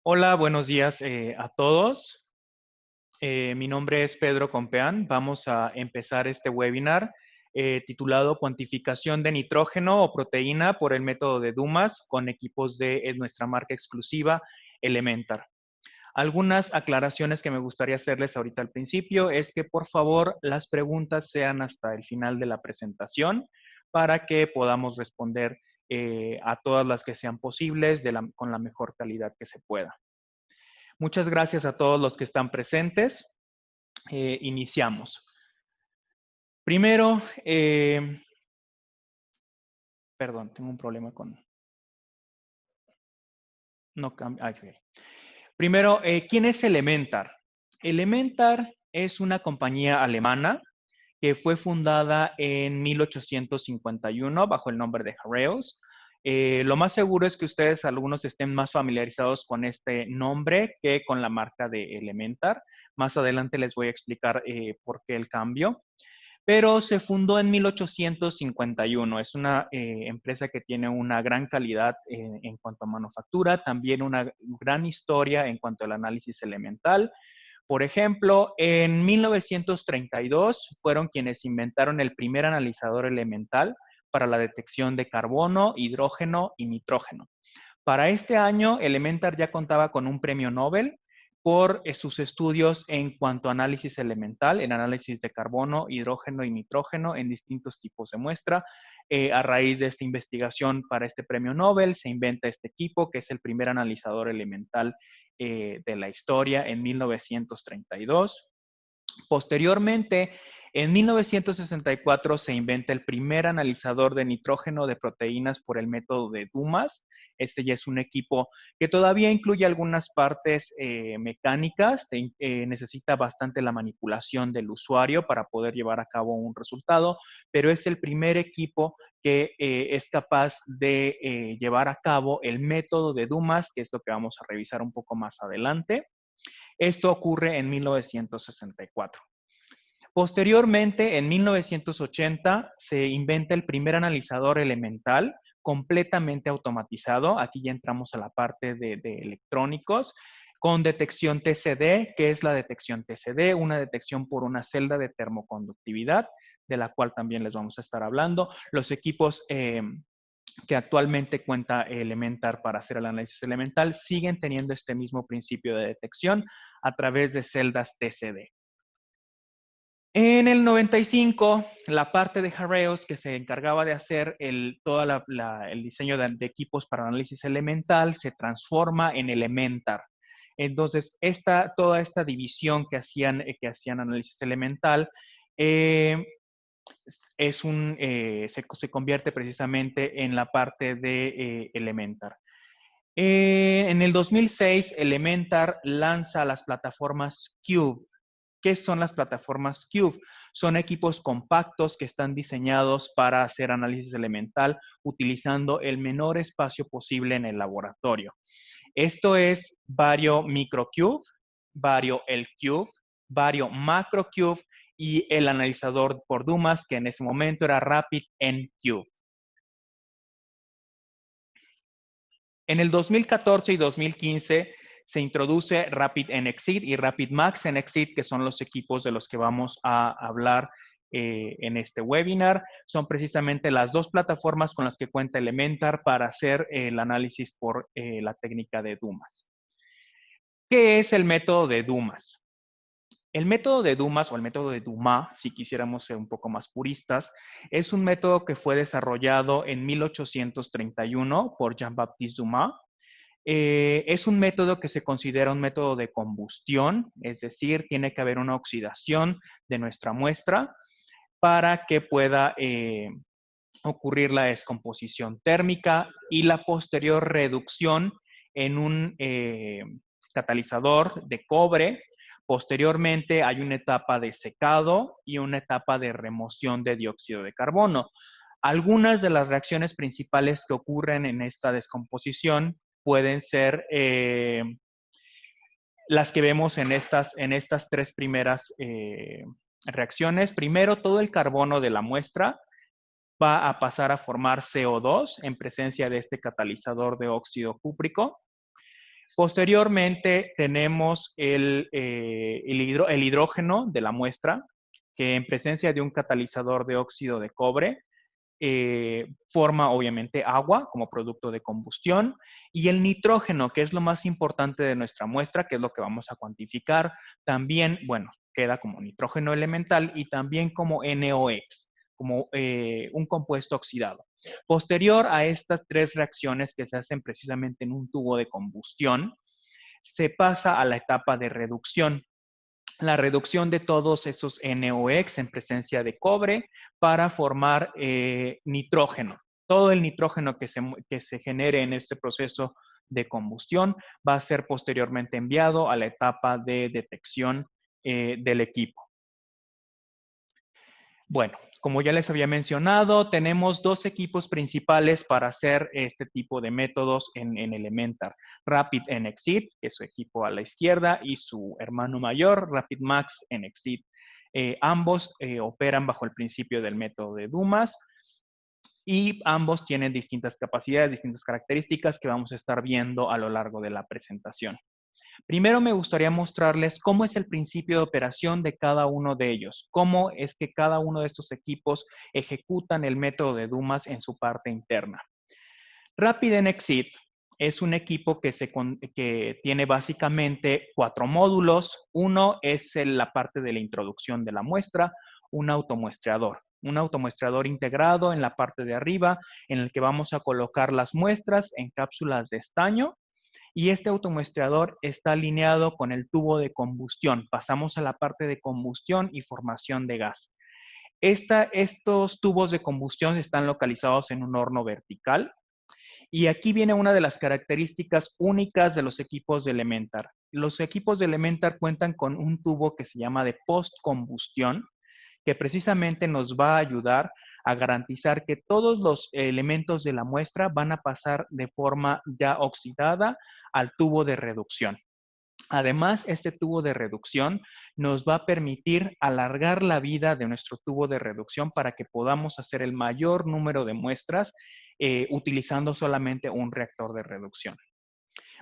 Hola, buenos días a todos. Mi nombre es Pedro Compeán. Vamos a empezar este webinar titulado Cuantificación de nitrógeno o proteína por el método de Dumas con equipos de nuestra marca exclusiva Elementar. Algunas aclaraciones que me gustaría hacerles ahorita al principio es que por favor las preguntas sean hasta el final de la presentación para que podamos responder a todas las que sean posibles con la mejor calidad que se pueda. Muchas gracias a todos los que están presentes. Iniciamos. Primero, perdón, tengo un problema con... No cambia. Okay. Primero, ¿quién es Elementar? Elementar es una compañía alemana que fue fundada en 1851 bajo el nombre de Heraeus. Lo más seguro es que ustedes, algunos, estén más familiarizados con este nombre que con la marca de Elementar. Más adelante les voy a explicar por qué el cambio. Pero se fundó en 1851. Es una empresa que tiene una gran calidad en cuanto a manufactura, también una gran historia en cuanto al análisis elemental. Por ejemplo, en 1932 fueron quienes inventaron el primer analizador elemental para la detección de carbono, hidrógeno y nitrógeno. Para este año, Elementar ya contaba con un premio Nobel por sus estudios en cuanto a análisis elemental, en análisis de carbono, hidrógeno y nitrógeno en distintos tipos de muestra. A raíz de esta investigación para este premio Nobel, se inventa este equipo, que es el primer analizador elemental de la historia en 1932. Posteriormente, en 1964 se inventa el primer analizador de nitrógeno de proteínas por el método de Dumas. Este ya es un equipo que todavía incluye algunas partes mecánicas, necesita bastante la manipulación del usuario para poder llevar a cabo un resultado, pero es el primer equipo que es capaz de llevar a cabo el método de Dumas, que es lo que vamos a revisar un poco más adelante. Esto ocurre en 1964. Posteriormente, en 1980, se inventa el primer analizador elemental completamente automatizado. Aquí ya entramos a la parte de electrónicos, con detección TCD. ¿Qué es la detección TCD? Una detección por una celda de termoconductividad, de la cual también les vamos a estar hablando. Los equipos que actualmente cuenta Elementar para hacer el análisis elemental siguen teniendo este mismo principio de detección a través de celdas TCD. En el 95, la parte de Heraeus que se encargaba de hacer todo el diseño de equipos para análisis elemental se transforma en Elementar. Entonces, toda esta división que hacían análisis elemental se convierte precisamente en la parte de Elementar. En el 2006, Elementar lanza las plataformas Cube. ¿Qué son las plataformas Cube? Son equipos compactos que están diseñados para hacer análisis elemental utilizando el menor espacio posible en el laboratorio. Esto es Vario Microcube, Vario L-Cube, Vario Macrocube y el analizador por Dumas, que en ese momento era Rapid N-Cube. En el 2014 y 2015 se introduce Rapid NXit y Rapid Max NXit, que son los equipos de los que vamos a hablar en este webinar. Son precisamente las dos plataformas con las que cuenta Elementar para hacer el análisis por la técnica de Dumas. ¿Qué es el método de Dumas? El método de Dumas o el método de Dumas, si quisiéramos ser un poco más puristas, es un método que fue desarrollado en 1831 por Jean-Baptiste Dumas. Es un método que se considera un método de combustión, es decir, tiene que haber una oxidación de nuestra muestra para que pueda ocurrir la descomposición térmica y la posterior reducción en un catalizador de cobre. Posteriormente hay una etapa de secado y una etapa de remoción de dióxido de carbono. Algunas de las reacciones principales que ocurren en esta descomposición pueden ser las que vemos en estas tres primeras reacciones. Primero, todo el carbono de la muestra va a pasar a formar CO2 en presencia de este catalizador de óxido cúprico. Posteriormente tenemos el hidrógeno de la muestra, que en presencia de un catalizador de óxido de cobre forma obviamente agua como producto de combustión, y el nitrógeno, que es lo más importante de nuestra muestra, que es lo que vamos a cuantificar, también, bueno, queda como nitrógeno elemental y también como NOx, como un compuesto oxidado. Posterior a estas tres reacciones que se hacen precisamente en un tubo de combustión, se pasa a la etapa de reducción. La reducción de todos esos NOx en presencia de cobre para formar nitrógeno. Todo el nitrógeno que se genere en este proceso de combustión va a ser posteriormente enviado a la etapa de detección del equipo. Bueno, como ya les había mencionado, tenemos dos equipos principales para hacer este tipo de métodos en Elementar. RapidNXit, que es su equipo a la izquierda, y su hermano mayor, RapidMax NXit. Ambos operan bajo el principio del método de Dumas y ambos tienen distintas capacidades, distintas características que vamos a estar viendo a lo largo de la presentación. Primero me gustaría mostrarles cómo es el principio de operación de cada uno de ellos, cómo es que cada uno de estos equipos ejecutan el método de Dumas en su parte interna. RapidNXit es un equipo que tiene básicamente 4 módulos. Uno es la parte de la introducción de la muestra, un automuestreador integrado en la parte de arriba, en el que vamos a colocar las muestras en cápsulas de estaño. Y este automuestreador está alineado con el tubo de combustión. Pasamos a la parte de combustión y formación de gas. Estos tubos de combustión están localizados en un horno vertical. Y aquí viene una de las características únicas de los equipos de Elementar. Los equipos de Elementar cuentan con un tubo que se llama de postcombustión, que precisamente nos va a ayudar a garantizar que todos los elementos de la muestra van a pasar de forma ya oxidada al tubo de reducción. Además, este tubo de reducción nos va a permitir alargar la vida de nuestro tubo de reducción para que podamos hacer el mayor número de muestras utilizando solamente un reactor de reducción.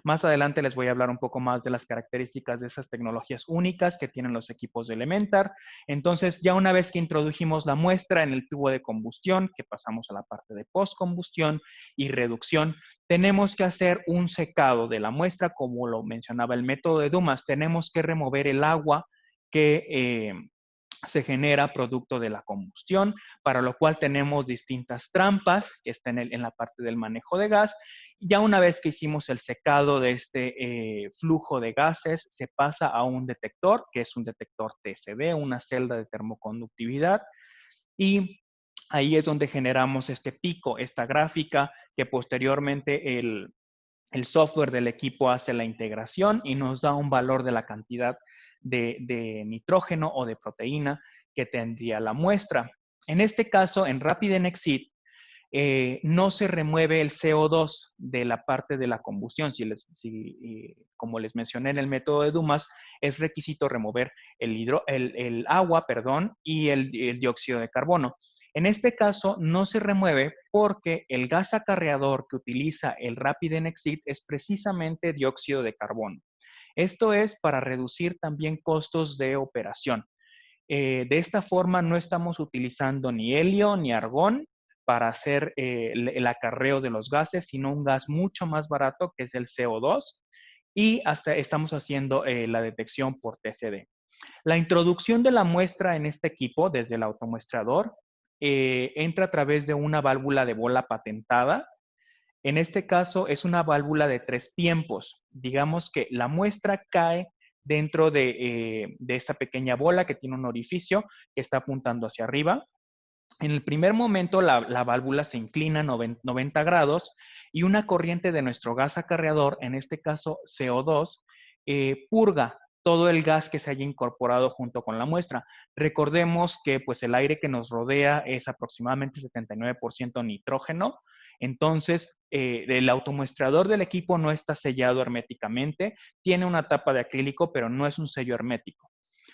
Más adelante les voy a hablar un poco más de las características de esas tecnologías únicas que tienen los equipos de Elementar. Entonces, ya una vez que introdujimos la muestra en el tubo de combustión, que pasamos a la parte de postcombustión y reducción, tenemos que hacer un secado de la muestra, como lo mencionaba el método de Dumas. Tenemos que remover el agua que se genera producto de la combustión, para lo cual tenemos distintas trampas que están en la parte del manejo de gas. Ya una vez que hicimos el secado de este flujo de gases, se pasa a un detector, que es un detector TCD, una celda de termoconductividad, y ahí es donde generamos este pico, esta gráfica, que posteriormente el software del equipo hace la integración y nos da un valor de la cantidad de nitrógeno o de proteína que tendría la muestra. En este caso, en RapidNXit, no se remueve el CO2 de la parte de la combustión. Como les mencioné en el método de Dumas, es requisito remover el agua, y el dióxido de carbono. En este caso, no se remueve porque el gas acarreador que utiliza el RapidNXit es precisamente dióxido de carbono. Esto es para reducir también costos de operación. De esta forma no estamos utilizando ni helio ni argón para hacer el acarreo de los gases, sino un gas mucho más barato que es el CO2, y hasta estamos haciendo la detección por TCD. La introducción de la muestra en este equipo desde el automuestrador entra a través de una válvula de bola patentada. En este caso es una válvula de 3 tiempos. Digamos que la muestra cae dentro de esta pequeña bola que tiene un orificio que está apuntando hacia arriba. En el primer momento la válvula se inclina 90 grados y una corriente de nuestro gas acarreador, en este caso CO2, purga todo el gas que se haya incorporado junto con la muestra. Recordemos que pues, el aire que nos rodea es aproximadamente 79% nitrógeno. Entonces, el automuestrador del equipo no está sellado herméticamente, tiene una tapa de acrílico, pero no es un sello hermético.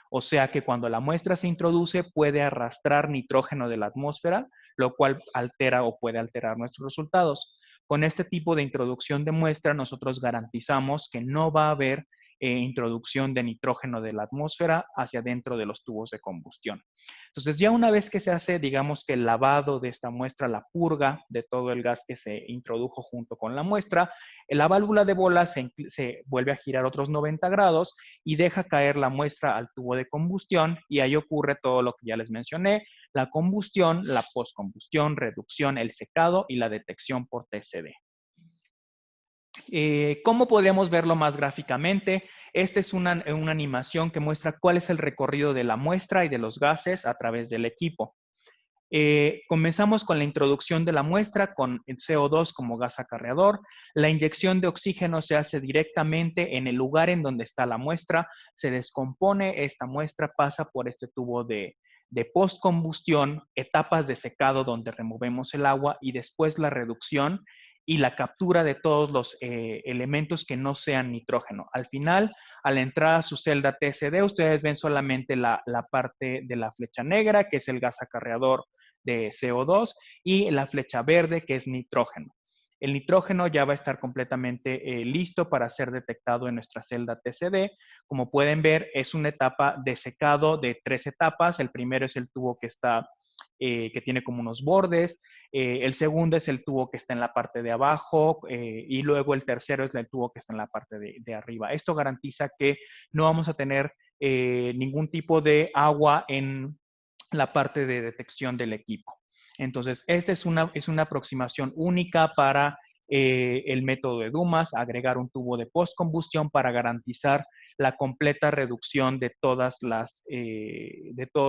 O sea que cuando la muestra se introduce puede arrastrar nitrógeno de la atmósfera, lo cual altera o puede alterar nuestros resultados. Con este tipo de introducción de muestra, nosotros garantizamos que no va a haber introducción de nitrógeno de la atmósfera hacia dentro de los tubos de combustión. Entonces, ya una vez que se hace, digamos que el lavado de esta muestra, la purga de todo el gas que se introdujo junto con la muestra, la válvula de bola se vuelve a girar otros 90 grados y deja caer la muestra al tubo de combustión y ahí ocurre todo lo que ya les mencioné, la combustión, la postcombustión, reducción, el secado y la detección por TCD. ¿Cómo podríamos verlo más gráficamente? Esta es una animación que muestra cuál es el recorrido de la muestra y de los gases a través del equipo. Comenzamos con la introducción de la muestra con el CO2 como gas acarreador. La inyección de oxígeno se hace directamente en el lugar en donde está la muestra. Se descompone esta muestra, pasa por este tubo de postcombustión, etapas de secado donde removemos el agua y después la reducción y la captura de todos los elementos que no sean nitrógeno. Al final, al entrar a su celda TCD, ustedes ven solamente la parte de la flecha negra, que es el gas acarreador de CO2, y la flecha verde, que es nitrógeno. El nitrógeno ya va a estar completamente listo para ser detectado en nuestra celda TCD. Como pueden ver, es una etapa de secado de 3 etapas. El primero es el tubo que está que tiene como unos bordes, el segundo es el tubo que está en la parte de abajo y luego el tercero es el tubo que está en la parte de arriba. Esto garantiza que no vamos a tener ningún tipo de agua en la parte de detección del equipo. Entonces, esta es una aproximación única para el método de Dumas, agregar un tubo de postcombustión para garantizar la completa reducción de todos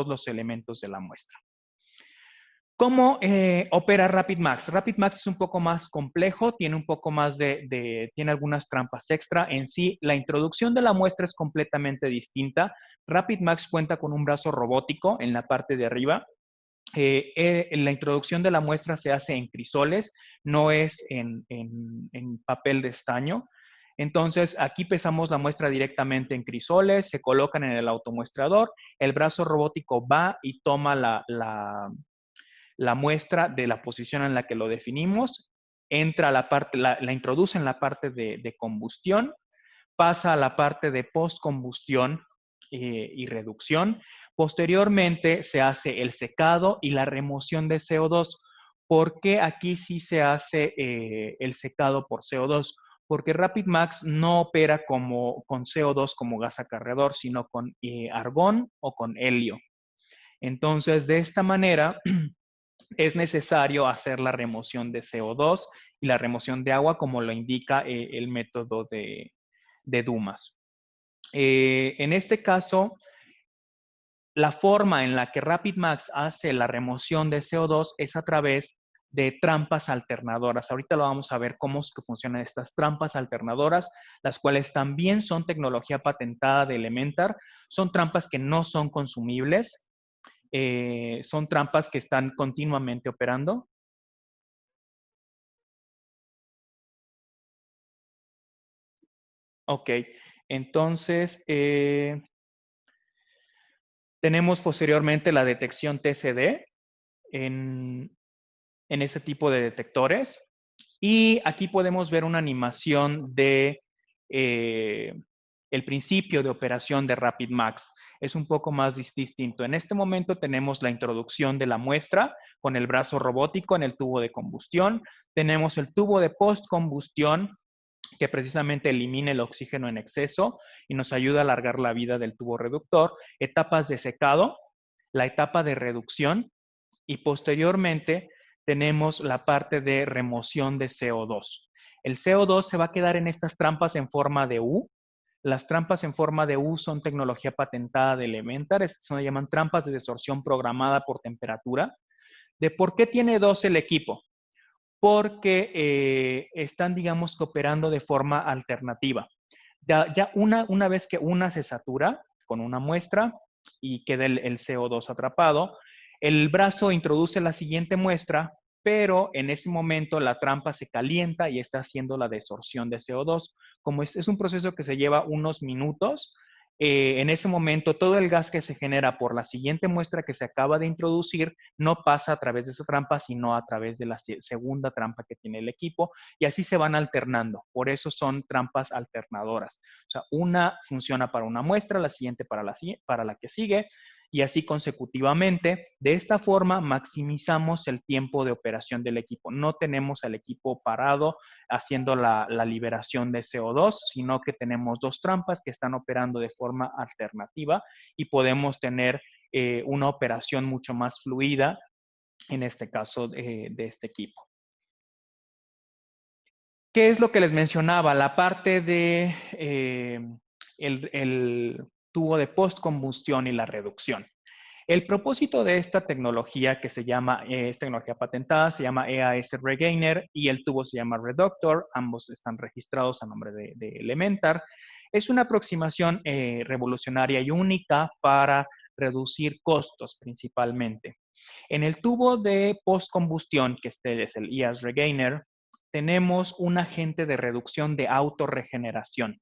los elementos de la muestra. ¿Cómo opera RapidMax? RapidMax es un poco más complejo, tiene un poco más tiene algunas trampas extra. En sí, la introducción de la muestra es completamente distinta. RapidMax cuenta con un brazo robótico en la parte de arriba. La introducción de la muestra se hace en crisoles, no es en papel de estaño. Entonces, aquí pesamos la muestra directamente en crisoles, se colocan en el automuestrador, el brazo robótico va y toma la muestra de la posición en la que lo definimos, entra a la parte, la introduce en la parte de combustión, pasa a la parte de postcombustión y reducción. Posteriormente se hace el secado y la remoción de CO2. ¿Por qué aquí sí se hace el secado por CO2? Porque RapidMax no opera con CO2 como gas acarreador, sino con argón o con helio. Entonces, de esta manera, es necesario hacer la remoción de CO2 y la remoción de agua como lo indica el método de Dumas. En este caso, la forma en la que RapidMax hace la remoción de CO2 es a través de trampas alternadoras. Ahorita lo vamos a ver cómo es que funcionan estas trampas alternadoras, las cuales también son tecnología patentada de Elementar. Son trampas que no son consumibles, son trampas que están continuamente operando. Ok, entonces tenemos posteriormente la detección TCD en ese tipo de detectores. Y aquí podemos ver una animación de el principio de operación de RapidMax. Es un poco más distinto. En este momento tenemos la introducción de la muestra con el brazo robótico en el tubo de combustión. Tenemos el tubo de postcombustión que precisamente elimina el oxígeno en exceso y nos ayuda a alargar la vida del tubo reductor. Etapas de secado, la etapa de reducción y posteriormente tenemos la parte de remoción de CO2. El CO2 se va a quedar en estas trampas en forma de U. Las trampas en forma de U son tecnología patentada de Elementar, se llaman trampas de desorción programada por temperatura. ¿De por qué tiene dos el equipo? Porque están, digamos, cooperando de forma alternativa. Ya una vez que una se satura con una muestra y queda el CO2 atrapado, el brazo introduce la siguiente muestra, pero en ese momento la trampa se calienta y está haciendo la desorción de CO2. Como es un proceso que se lleva unos minutos, en ese momento todo el gas que se genera por la siguiente muestra que se acaba de introducir no pasa a través de esa trampa, sino a través de la segunda trampa que tiene el equipo, y así se van alternando. Por eso son trampas alternadoras. O sea, una funciona para una muestra, la siguiente para la que sigue, y así consecutivamente. De esta forma maximizamos el tiempo de operación del equipo. No tenemos al equipo parado haciendo la liberación de CO2, sino que tenemos dos trampas que están operando de forma alternativa y podemos tener una operación mucho más fluida, en este caso de este equipo. ¿Qué es lo que les mencionaba? La parte de el tubo de postcombustión y la reducción. El propósito de esta tecnología que se llama, es tecnología patentada, se llama EAS Regainer y el tubo se llama Reductor, ambos están registrados a nombre de Elementar. Es una aproximación revolucionaria y única para reducir costos principalmente. En el tubo de postcombustión, que este es el EAS Regainer, tenemos un agente de reducción de autorregeneración.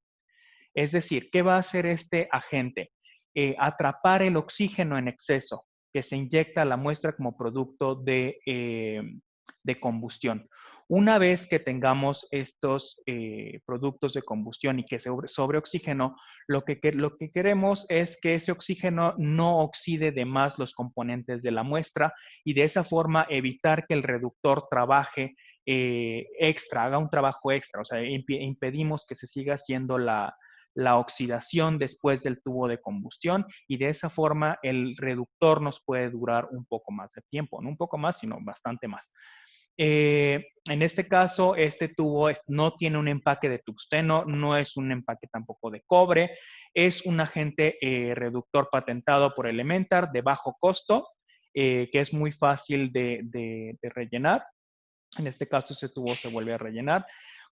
Es decir, ¿qué va a hacer este agente? Atrapar el oxígeno en exceso que se inyecta a la muestra como producto de combustión. Una vez que tengamos estos productos de combustión y que sobre oxígeno, lo que queremos es que ese oxígeno no oxide de más los componentes de la muestra y de esa forma evitar que el reductor trabaje extra, haga un trabajo extra. O sea, impedimos que se siga haciendo la oxidación después del tubo de combustión y de esa forma el reductor nos puede durar un poco más de tiempo, no un poco más, sino bastante más. En este caso, este tubo no tiene un empaque de tungsteno, no es un empaque tampoco de cobre, es un agente reductor patentado por Elementar de bajo costo, que es muy fácil de rellenar. En este caso, ese tubo se vuelve a rellenar.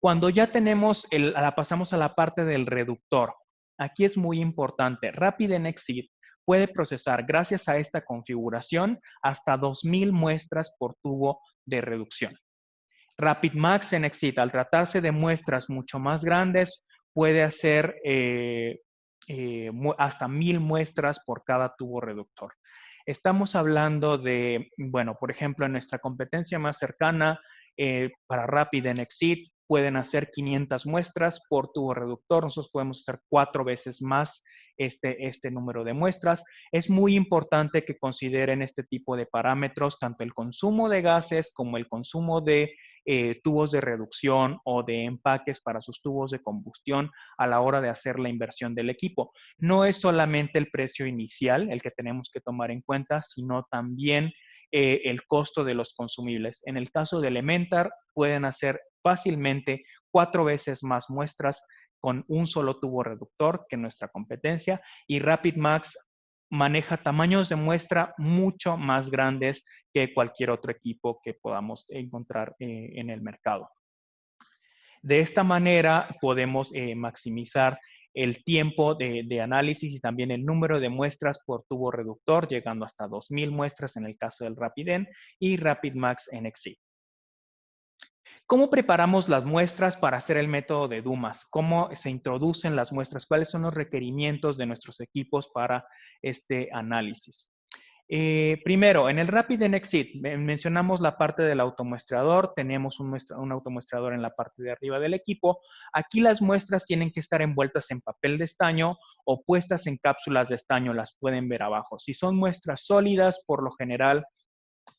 Cuando ya tenemos, pasamos a la parte del reductor. Aquí es muy importante. RapidNXit puede procesar, gracias a esta configuración, hasta 2000 muestras por tubo de reducción. RapidMax NXit, al tratarse de muestras mucho más grandes, puede hacer hasta 1000 muestras por cada tubo reductor. Estamos hablando de, bueno, por ejemplo, en nuestra competencia más cercana, para RapidNXit, pueden hacer 500 muestras por tubo reductor. Nosotros podemos hacer 4 veces más este número de muestras. Es muy importante que consideren este tipo de parámetros, tanto el consumo de gases como el consumo de tubos de reducción o de empaques para sus tubos de combustión a la hora de hacer la inversión del equipo. No es solamente el precio inicial el que tenemos que tomar en cuenta, sino también el costo de los consumibles. En el caso de Elementar, pueden hacer fácilmente 4 veces más muestras con un solo tubo reductor que nuestra competencia, y RapidMax maneja tamaños de muestra mucho más grandes que cualquier otro equipo que podamos encontrar en el mercado. De esta manera podemos maximizar el tiempo de análisis y también el número de muestras por tubo reductor, llegando hasta 2000 muestras en el caso del RapidN y RapidMax NXT. ¿Cómo preparamos las muestras para hacer el método de Dumas? ¿Cómo se introducen las muestras? ¿Cuáles son los requerimientos de nuestros equipos para este análisis? Primero, en el RapidNXit mencionamos la parte del automuestrador, tenemos un automuestrador en la parte de arriba del equipo. Aquí las muestras tienen que estar envueltas en papel de estaño o puestas en cápsulas de estaño, las pueden ver abajo. Si son muestras sólidas, por lo general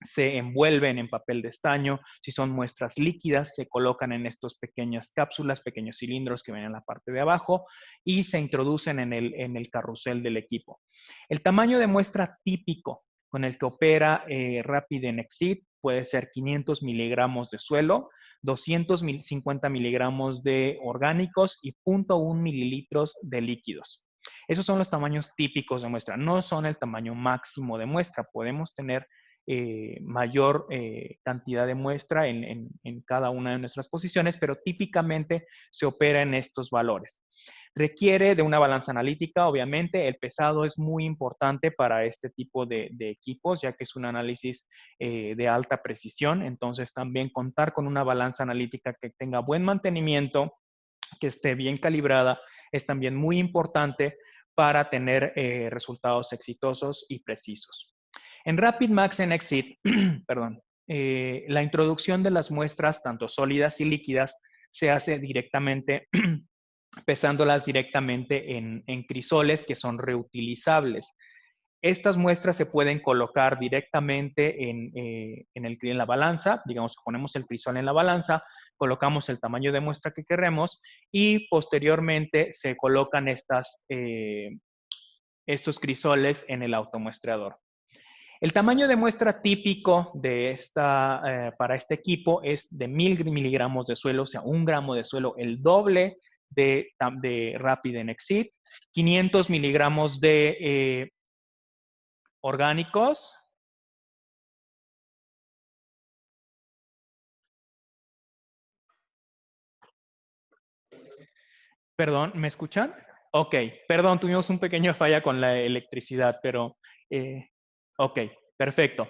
se envuelven en papel de estaño. Si son muestras líquidas, se colocan en estas pequeñas cápsulas, pequeños cilindros que ven en la parte de abajo y se introducen en el carrusel del equipo. El tamaño de muestra típico con el que opera RapidNXit puede ser 500 miligramos de suelo, 250 miligramos de orgánicos y 0.1 mililitros de líquidos. Esos son los tamaños típicos de muestra, no son el tamaño máximo de muestra. Podemos tener mayor cantidad de muestra en cada una de nuestras posiciones, pero típicamente se opera en estos valores. Requiere de una balanza analítica, obviamente. El pesado es muy importante para este tipo de equipos, ya que es un análisis de alta precisión. Entonces, también contar con una balanza analítica que tenga buen mantenimiento, que esté bien calibrada, es también muy importante para tener resultados exitosos y precisos. En RapidMax en Exit, perdón, la introducción de las muestras, tanto sólidas y líquidas, se hace directamente, pesándolas directamente en crisoles que son reutilizables. Estas muestras se pueden colocar directamente en la balanza. Digamos, ponemos el crisol en la balanza, colocamos el tamaño de muestra que queremos y posteriormente se colocan estos crisoles en el automuestreador. El tamaño de muestra típico para este equipo es de 1000 miligramos de suelo, o sea, 1 gramo de suelo, el doble de Rapid and Exit, 500 miligramos de orgánicos. Perdón, ¿me escuchan? Ok, perdón, tuvimos un pequeño falla con la electricidad, pero ok, perfecto.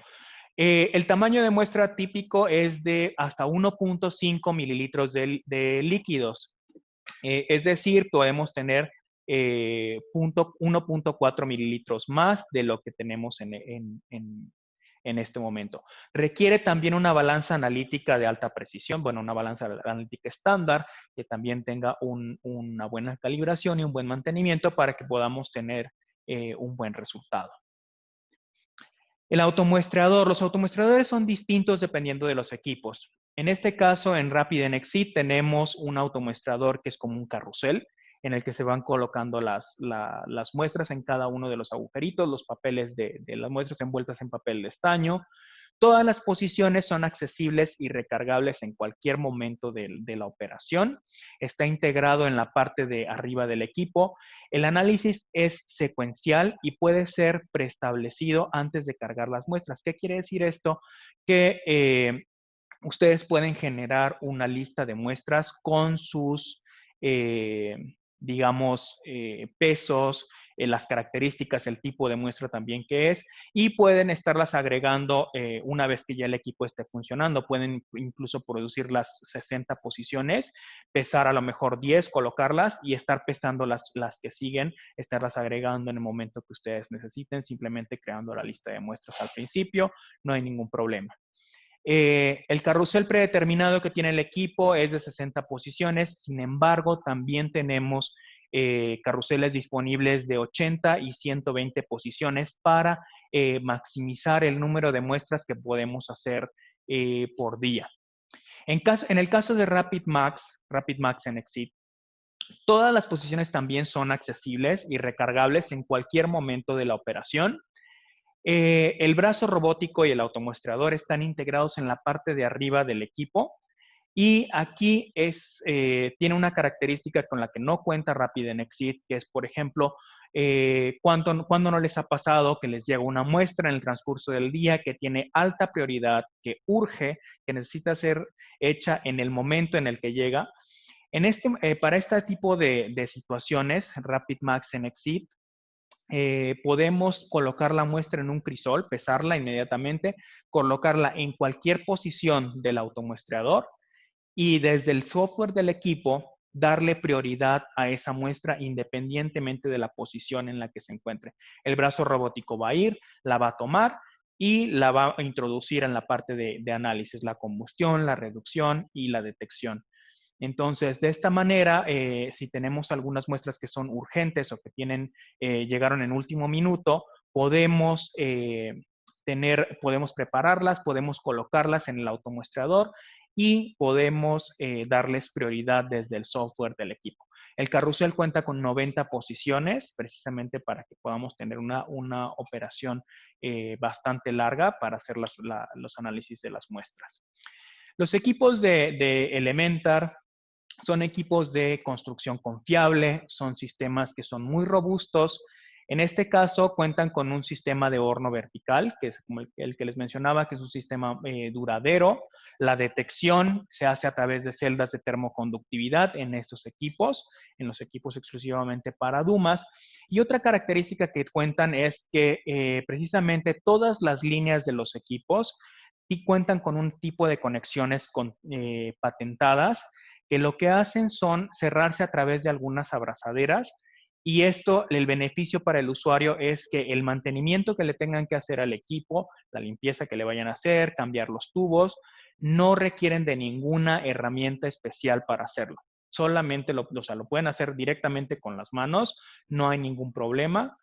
El tamaño de muestra típico es de hasta 1.5 mililitros de líquidos. Es decir, podemos tener 1.4 mililitros más de lo que tenemos en este momento. Requiere también una balanza analítica de alta precisión, bueno, una balanza analítica estándar que también tenga una buena calibración y un buen mantenimiento para que podamos tener un buen resultado. El automuestreador. Los automuestreadores son distintos dependiendo de los equipos. En este caso, en Rapid and Exit tenemos un automuestrador que es como un carrusel en el que se van colocando las muestras en cada uno de los agujeritos, los papeles de las muestras envueltas en papel de estaño. Todas las posiciones son accesibles y recargables en cualquier momento de la operación. Está integrado en la parte de arriba del equipo. El análisis es secuencial y puede ser preestablecido antes de cargar las muestras. ¿Qué quiere decir esto? Que ustedes pueden generar una lista de muestras con sus, digamos, pesos, las características, el tipo de muestra también que es, y pueden estarlas agregando una vez que ya el equipo esté funcionando. Pueden incluso producir las 60 posiciones, pesar a lo mejor 10, colocarlas y estar pesando las que siguen, estarlas agregando en el momento que ustedes necesiten, simplemente creando la lista de muestras al principio, no hay ningún problema. El carrusel predeterminado que tiene el equipo es de 60 posiciones, sin embargo, también tenemos carruseles disponibles de 80 y 120 posiciones para maximizar el número de muestras que podemos hacer por día. En el caso de RapidMax and Exit, todas las posiciones también son accesibles y recargables en cualquier momento de la operación. El brazo robótico y el automuestreador están integrados en la parte de arriba del equipo y aquí tiene una característica con la que no cuenta Rapid and Exit, que es, por ejemplo, cuando no les ha pasado que les llega una muestra en el transcurso del día que tiene alta prioridad, que urge, que necesita ser hecha en el momento en el que llega. Para este tipo de situaciones, RapidMax and Exit, podemos colocar la muestra en un crisol, pesarla inmediatamente, colocarla en cualquier posición del automuestreador y desde el software del equipo darle prioridad a esa muestra independientemente de la posición en la que se encuentre. El brazo robótico va a ir, la va a tomar y la va a introducir en la parte de análisis, la combustión, la reducción y la detección. Entonces, de esta manera, si tenemos algunas muestras que son urgentes o que llegaron en último minuto, podemos prepararlas, podemos colocarlas en el automuestreador y podemos darles prioridad desde el software del equipo. El carrusel cuenta con 90 posiciones, precisamente para que podamos tener una operación bastante larga para hacer los análisis de las muestras. Los equipos de Elementar son equipos de construcción confiable, son sistemas que son muy robustos. En este caso, cuentan con un sistema de horno vertical, que es como el que les mencionaba, que es un sistema duradero. La detección se hace a través de celdas de termoconductividad en estos equipos, en los equipos exclusivamente para Dumas. Y otra característica que cuentan es que precisamente todas las líneas de los equipos y cuentan con un tipo de conexiones patentadas que lo que hacen son cerrarse a través de algunas abrazaderas Y esto, el beneficio para el usuario es que el mantenimiento que le tengan que hacer al equipo, la limpieza que le vayan a hacer, cambiar los tubos, no requieren de ninguna herramienta especial para hacerlo. Solamente o sea, lo pueden hacer directamente con las manos, no hay ningún problema.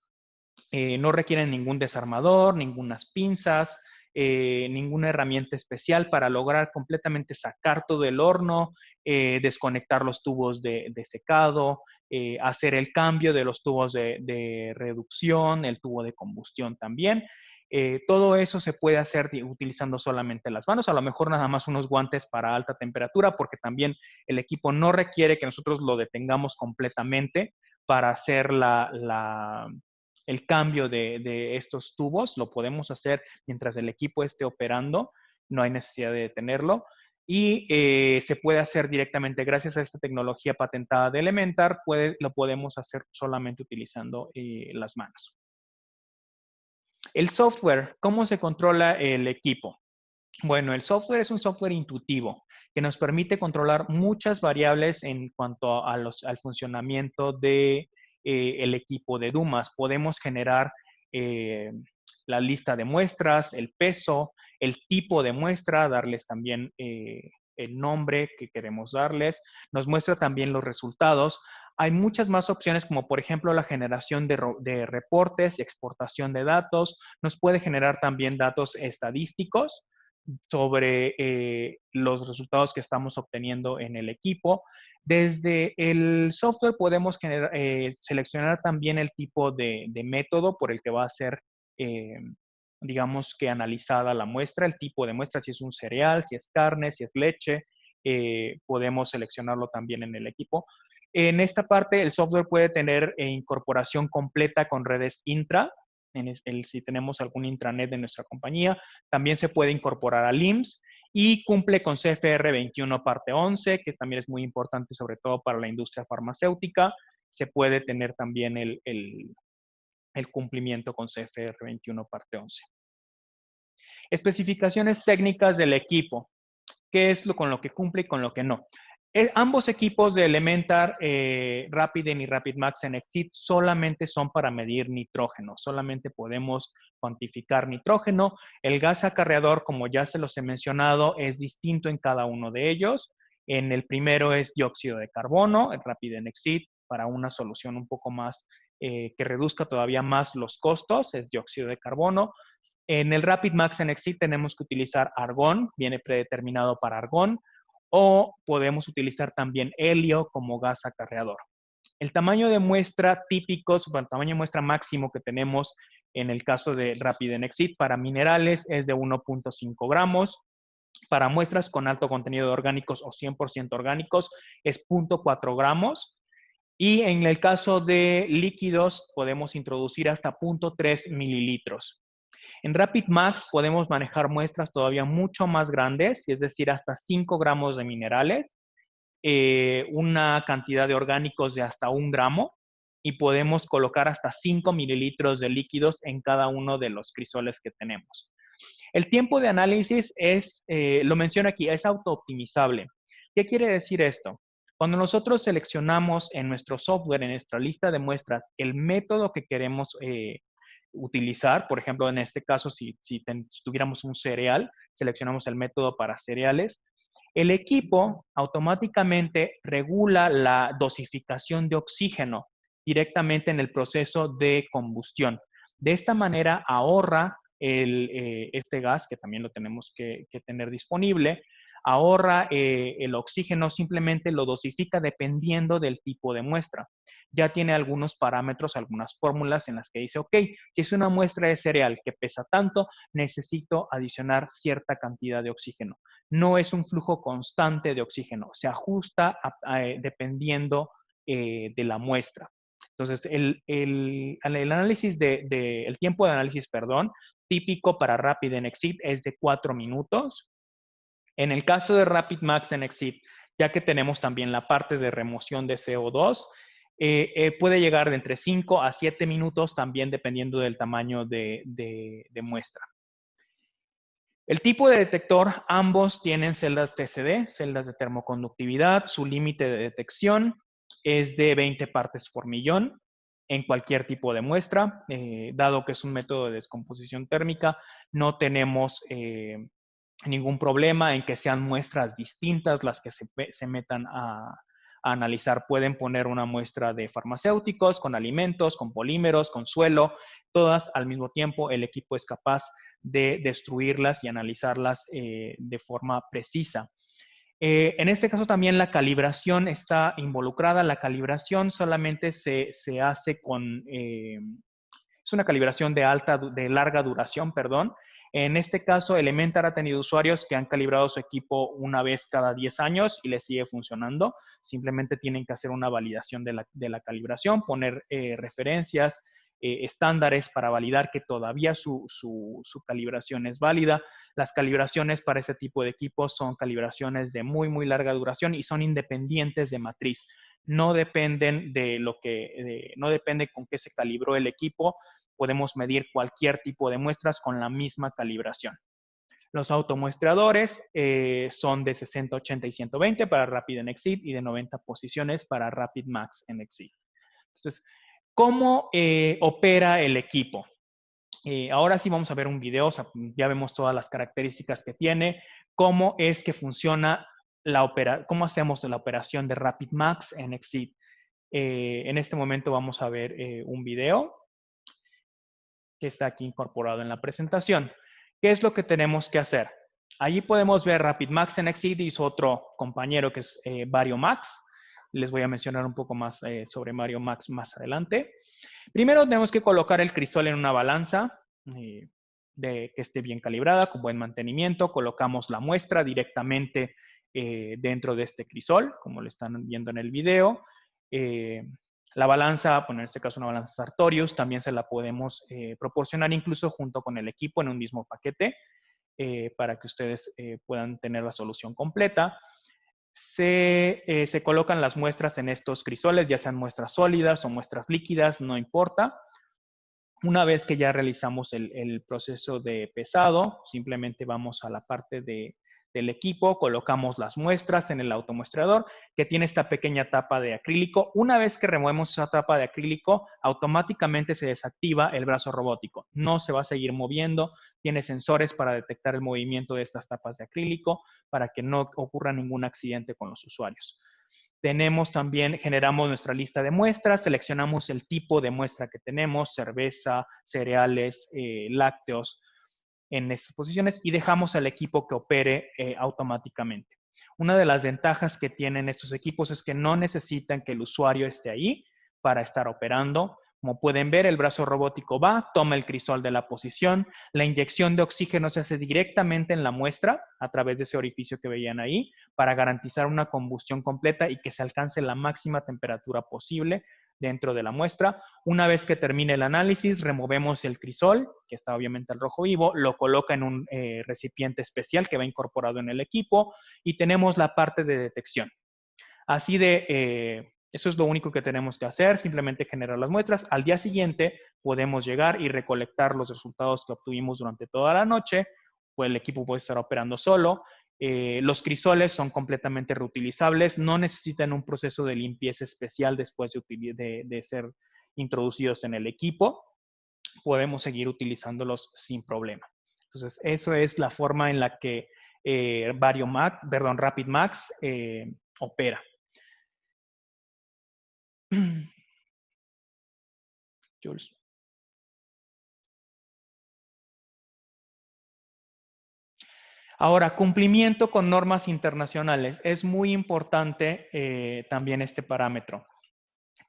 No requieren ningún desarmador, ningunas pinzas, ninguna herramienta especial para lograr completamente sacar todo el horno, desconectar los tubos de secado, hacer el cambio de los tubos de reducción, el tubo de combustión también. Todo eso se puede hacer utilizando solamente las manos, a lo mejor nada más unos guantes para alta temperatura, porque también el equipo no requiere que nosotros lo detengamos completamente para hacer el cambio de estos tubos. Lo podemos hacer mientras el equipo esté operando, no hay necesidad de detenerlo. Y se puede hacer directamente gracias a esta tecnología patentada de Elementar, lo podemos hacer solamente utilizando las manos. El software, ¿cómo se controla el equipo? Bueno, el software es un software intuitivo que nos permite controlar muchas variables en cuanto al funcionamiento de el equipo de Dumas. Podemos generar eh, la lista de muestras, el peso, el tipo de muestra, darles también el nombre que queremos darles. Nos muestra también los resultados. Hay muchas más opciones, como por ejemplo la generación de reportes, exportación de datos. Nos puede generar también datos estadísticos sobre los resultados que estamos obteniendo en el equipo. Desde el software podemos seleccionar también el tipo de método por el que va a ser, digamos que analizada la muestra, el tipo de muestra, si es un cereal, si es carne, si es leche, podemos seleccionarlo también en el equipo. En esta parte, el software puede tener incorporación completa con redes intra, si tenemos algún intranet de nuestra compañía. También se puede incorporar al IMSS y cumple con CFR 21 parte 11, que también es muy importante, sobre todo para la industria farmacéutica. Se puede tener también el cumplimiento con CFR 21 parte 11. Especificaciones técnicas del equipo. ¿Qué es con lo que cumple y con lo que no? Ambos equipos de Elementar, Rapiden y RapidMax en Exceed, solamente son para medir nitrógeno. Solamente podemos cuantificar nitrógeno. El gas acarreador, como ya se los he mencionado, es distinto en cada uno de ellos. En el primero es dióxido de carbono, el Rapiden Exceed, para una solución un poco más que reduzca todavía más los costos, es dióxido de carbono. En el RapidMax en Exceed tenemos que utilizar argón, viene predeterminado para argón, o podemos utilizar también helio como gas acarreador. El tamaño de muestra típico, el tamaño de muestra máximo que tenemos en el caso de Rapiden Exceed para minerales es de 1.5 gramos. Para muestras con alto contenido de orgánicos o 100% orgánicos es 0.4 gramos. Y en el caso de líquidos podemos introducir hasta 0.3 mililitros. En RapidMax podemos manejar muestras todavía mucho más grandes, es decir, hasta 5 gramos de minerales, una cantidad de orgánicos de hasta 1 gramo, y podemos colocar hasta 5 mililitros de líquidos en cada uno de los crisoles que tenemos. El tiempo de análisis es, lo menciono aquí, es autooptimizable. ¿Qué quiere decir esto? Cuando nosotros seleccionamos en nuestro software, en nuestra lista de muestras, el método que queremos utilizar, por ejemplo, en este caso, si tuviéramos un cereal, seleccionamos el método para cereales, el equipo automáticamente regula la dosificación de oxígeno directamente en el proceso de combustión. De esta manera ahorra este gas, que también lo tenemos que tener disponible, ahorra el oxígeno, simplemente lo dosifica dependiendo del tipo de muestra. Ya tiene algunos parámetros, algunas fórmulas en las que dice, ok, si es una muestra de cereal que pesa tanto, necesito adicionar cierta cantidad de oxígeno. No es un flujo constante de oxígeno, se ajusta dependiendo de la muestra. Entonces, el análisis el tiempo de análisis, perdón, típico para Rapiden Exceed es de 4 minutos. En el caso de RapidMax en Exceed, ya que tenemos también la parte de remoción de CO2, puede llegar de entre 5 a 7 minutos, también dependiendo del tamaño de muestra. El tipo de detector, ambos tienen celdas TCD, celdas de termoconductividad. Su límite de detección es de 20 partes por millón. en cualquier tipo de muestra. Dado que es un método de descomposición térmica, no tenemos ningún problema en que sean muestras distintas las que se metan a analizar. Pueden poner una muestra de farmacéuticos, con alimentos, con polímeros, con suelo, todas al mismo tiempo. El equipo es capaz de destruirlas y analizarlas de forma precisa. En este caso también la calibración está involucrada. La calibración solamente se hace con, es una calibración de larga duración, perdón. En este caso, Elementar ha tenido usuarios que han calibrado su equipo una vez cada 10 años y les sigue funcionando. Simplemente tienen que hacer una validación de la calibración, poner referencias, estándares para validar que todavía su calibración es válida. Las calibraciones para este tipo de equipos son calibraciones de muy, muy larga duración y son independientes de matriz. No dependen no depende con qué se calibró el equipo. Podemos medir cualquier tipo de muestras con la misma calibración. Los automuestreadores son de 60, 80 y 120 para Rapid en Exceed y de 90 posiciones para Rapid Max en Exceed. Entonces, ¿cómo opera el equipo? Ahora sí vamos a ver un video, o sea, ya vemos todas las características que tiene, cómo es que funciona cómo hacemos la operación de Rapid Max en Exceed. En este momento vamos a ver un video que está aquí incorporado en la presentación. ¿Qué es lo que tenemos que hacer? Allí podemos ver Rapid Max en Exceed y su otro compañero que es Vario Max. Les voy a mencionar un poco más sobre Vario Max más adelante. Primero tenemos que colocar el crisol en una balanza que esté bien calibrada, con buen mantenimiento. Colocamos la muestra directamente dentro de este crisol, como lo están viendo en el video. La balanza, en este caso una balanza Sartorius, también se la podemos proporcionar incluso junto con el equipo en un mismo paquete para que ustedes puedan tener la solución completa. Se colocan las muestras en estos crisoles, ya sean muestras sólidas o muestras líquidas, no importa. Una vez que ya realizamos el proceso de pesado, simplemente vamos a la parte del equipo, colocamos las muestras en el automuestrador que tiene esta pequeña tapa de acrílico. Una vez que removemos esa tapa de acrílico, automáticamente se desactiva el brazo robótico. No se va a seguir moviendo, tiene sensores para detectar el movimiento de estas tapas de acrílico para que no ocurra ningún accidente con los usuarios. Generamos nuestra lista de muestras, seleccionamos el tipo de muestra que tenemos, cerveza, cereales, lácteos, en estas posiciones y dejamos al equipo que opere automáticamente. Una de las ventajas que tienen estos equipos es que no necesitan que el usuario esté ahí para estar operando. Como pueden ver, el brazo robótico va, toma el crisol de la posición, la inyección de oxígeno se hace directamente en la muestra a través de ese orificio que veían ahí para garantizar una combustión completa y que se alcance la máxima temperatura posible dentro de la muestra. Una vez que termine el análisis, removemos el crisol, que está obviamente al rojo vivo, lo coloca en un recipiente especial que va incorporado en el equipo y tenemos la parte de detección. Así eso es lo único que tenemos que hacer, simplemente generar las muestras. Al día siguiente podemos llegar y recolectar los resultados que obtuvimos durante toda la noche, pues el equipo puede estar operando solo. Los crisoles son completamente reutilizables, no necesitan un proceso de limpieza especial después de ser introducidos en el equipo. Podemos seguir utilizándolos sin problema. Entonces, eso es la forma en la que Rapid Max opera. Jules. Ahora, cumplimiento con normas internacionales. Es muy importante también este parámetro.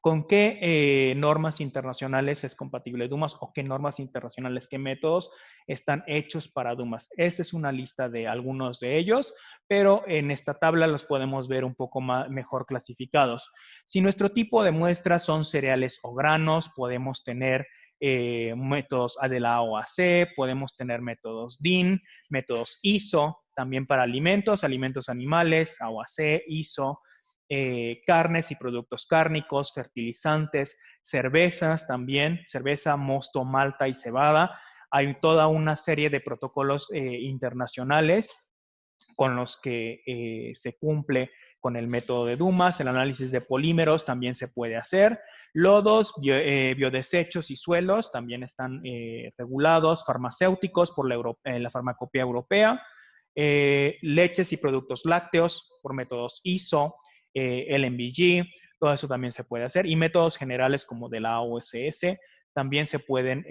¿Con qué normas internacionales es compatible Dumas o qué normas internacionales, qué métodos están hechos para Dumas? Esta es una lista de algunos de ellos, pero en esta tabla los podemos ver un poco mejor clasificados. Si nuestro tipo de muestras son cereales o granos, podemos tener métodos de la OAC, podemos tener métodos DIN, métodos ISO, también para alimentos animales, OAC, ISO, carnes y productos cárnicos, fertilizantes, cervezas también, cerveza, mosto, malta y cebada. Hay toda una serie de protocolos internacionales con los que se cumple con el método de Dumas. El análisis de polímeros también se puede hacer. Lodos, biodesechos y suelos también están regulados. Farmacéuticos por la farmacopea europea. Leches y productos lácteos por métodos ISO, LMBG, todo eso también se puede hacer. Y métodos generales como de la OSS también se pueden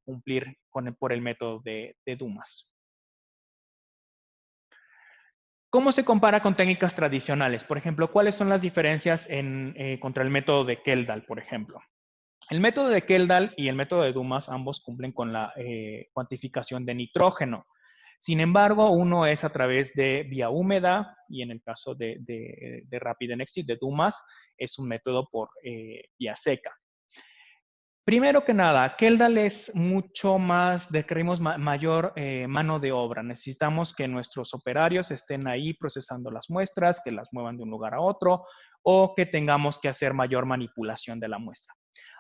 cumplir por el método de Dumas. ¿Cómo se compara con técnicas tradicionales? Por ejemplo, ¿cuáles son las diferencias contra el método de Keldahl, por ejemplo? El método de Keldahl y el método de Dumas ambos cumplen con la cuantificación de nitrógeno. Sin embargo, uno es a través de vía húmeda y en el caso de RapidNXT, de Dumas, es un método por vía seca. Primero que nada, Keldahl es mucho más, requerimos mayor mano de obra. Necesitamos que nuestros operarios estén ahí procesando las muestras, que las muevan de un lugar a otro o que tengamos que hacer mayor manipulación de la muestra.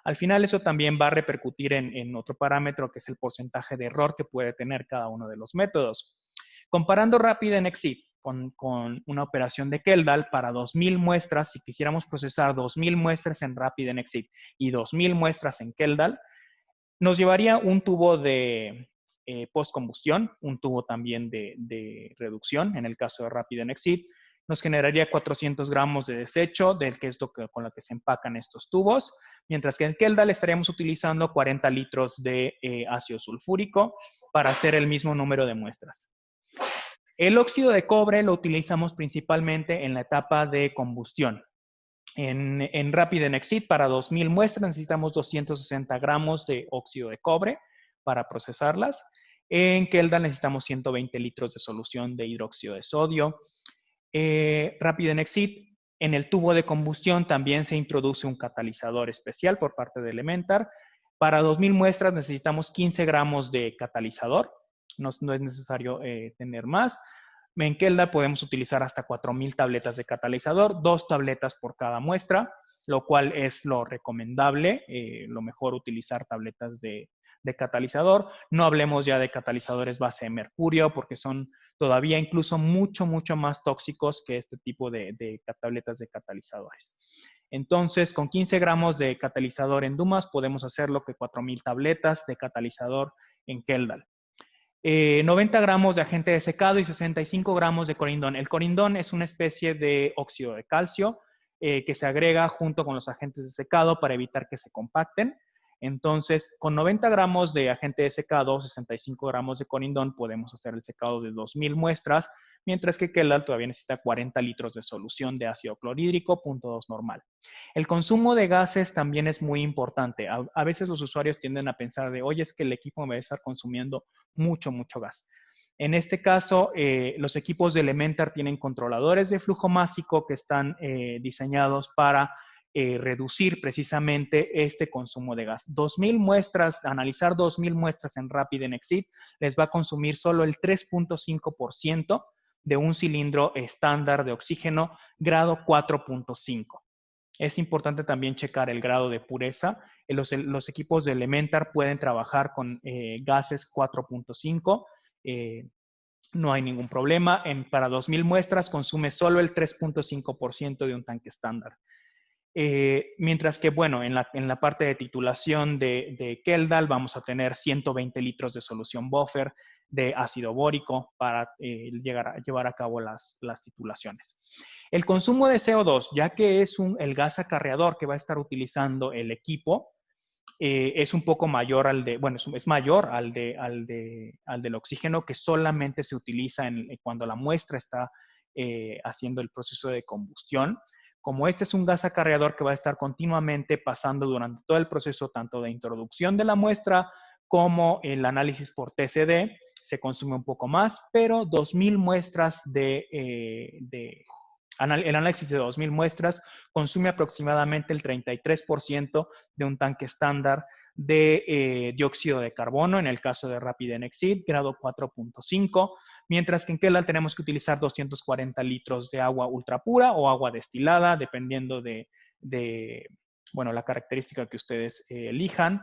Al final eso también va a repercutir en otro parámetro que es el porcentaje de error que puede tener cada uno de los métodos. Comparando RapidNXT con una operación de Keldahl para 2.000 muestras, si quisiéramos procesar 2.000 muestras en RapidNXT y 2.000 muestras en Keldahl, nos llevaría un tubo de postcombustión, un tubo también de reducción, en el caso de RapidNXT, nos generaría 400 gramos de desecho, del que es con lo que se empacan estos tubos, mientras que en Keldahl estaríamos utilizando 40 litros de ácido sulfúrico para hacer el mismo número de muestras. El óxido de cobre lo utilizamos principalmente en la etapa de combustión. En RapidNXT, para 2.000 muestras necesitamos 260 gramos de óxido de cobre para procesarlas. En Keldahl necesitamos 120 litros de solución de hidróxido de sodio. RapidNXT, en el tubo de combustión también se introduce un catalizador especial por parte de Elementar. Para 2.000 muestras necesitamos 15 gramos de catalizador. No es necesario tener más. En Keldahl podemos utilizar hasta 4.000 tabletas de catalizador, 2 tabletas por cada muestra, lo cual es lo recomendable, lo mejor utilizar tabletas de catalizador. No hablemos ya de catalizadores base de mercurio, porque son todavía incluso mucho más tóxicos que este tipo de tabletas de catalizadores. Entonces, con 15 gramos de catalizador en Dumas podemos hacer lo que 4.000 tabletas de catalizador en Keldahl. 90 gramos de agente de secado y 65 gramos de corindón. El corindón es una especie de óxido de calcio que se agrega junto con los agentes de secado para evitar que se compacten. Entonces, con 90 gramos de agente de secado, 65 gramos de corindón, podemos hacer el secado de 2.000 muestras, mientras que Keldahl todavía necesita 40 litros de solución de ácido clorhídrico, 0.2 normal. El consumo de gases también es muy importante. A veces los usuarios tienden a pensar de, oye, es que el equipo me va a estar consumiendo mucho gas. En este caso, los equipos de Elementar tienen controladores de flujo másico que están diseñados para reducir precisamente este consumo de gas. 2.000 muestras, analizar 2.000 muestras en RapidNXT les va a consumir solo el 3.5% de un cilindro estándar de oxígeno grado 4.5. Es importante también checar el grado de pureza. Los equipos de Elementar pueden trabajar con gases 4.5. No hay ningún problema. Para 2.000 muestras consume solo el 3.5% de un tanque estándar. Mientras que, bueno, en la parte de titulación de Keldahl vamos a tener 120 litros de solución buffer de ácido bórico para llevar a cabo las titulaciones. El consumo de CO2, ya que es el gas acarreador que va a estar utilizando el equipo, es un poco mayor es mayor al del oxígeno, que solamente se utiliza cuando la muestra está haciendo el proceso de combustión. Como este es un gas acarreador que va a estar continuamente pasando durante todo el proceso, tanto de introducción de la muestra como el análisis por TCD, se consume un poco más, pero 2.000 muestras el análisis de 2.000 muestras consume aproximadamente el 33% de un tanque estándar de dióxido de carbono, en el caso de RapidNXT, grado 4.5, mientras que en Keldahl tenemos que utilizar 240 litros de agua ultrapura o agua destilada, dependiendo de la característica que ustedes elijan.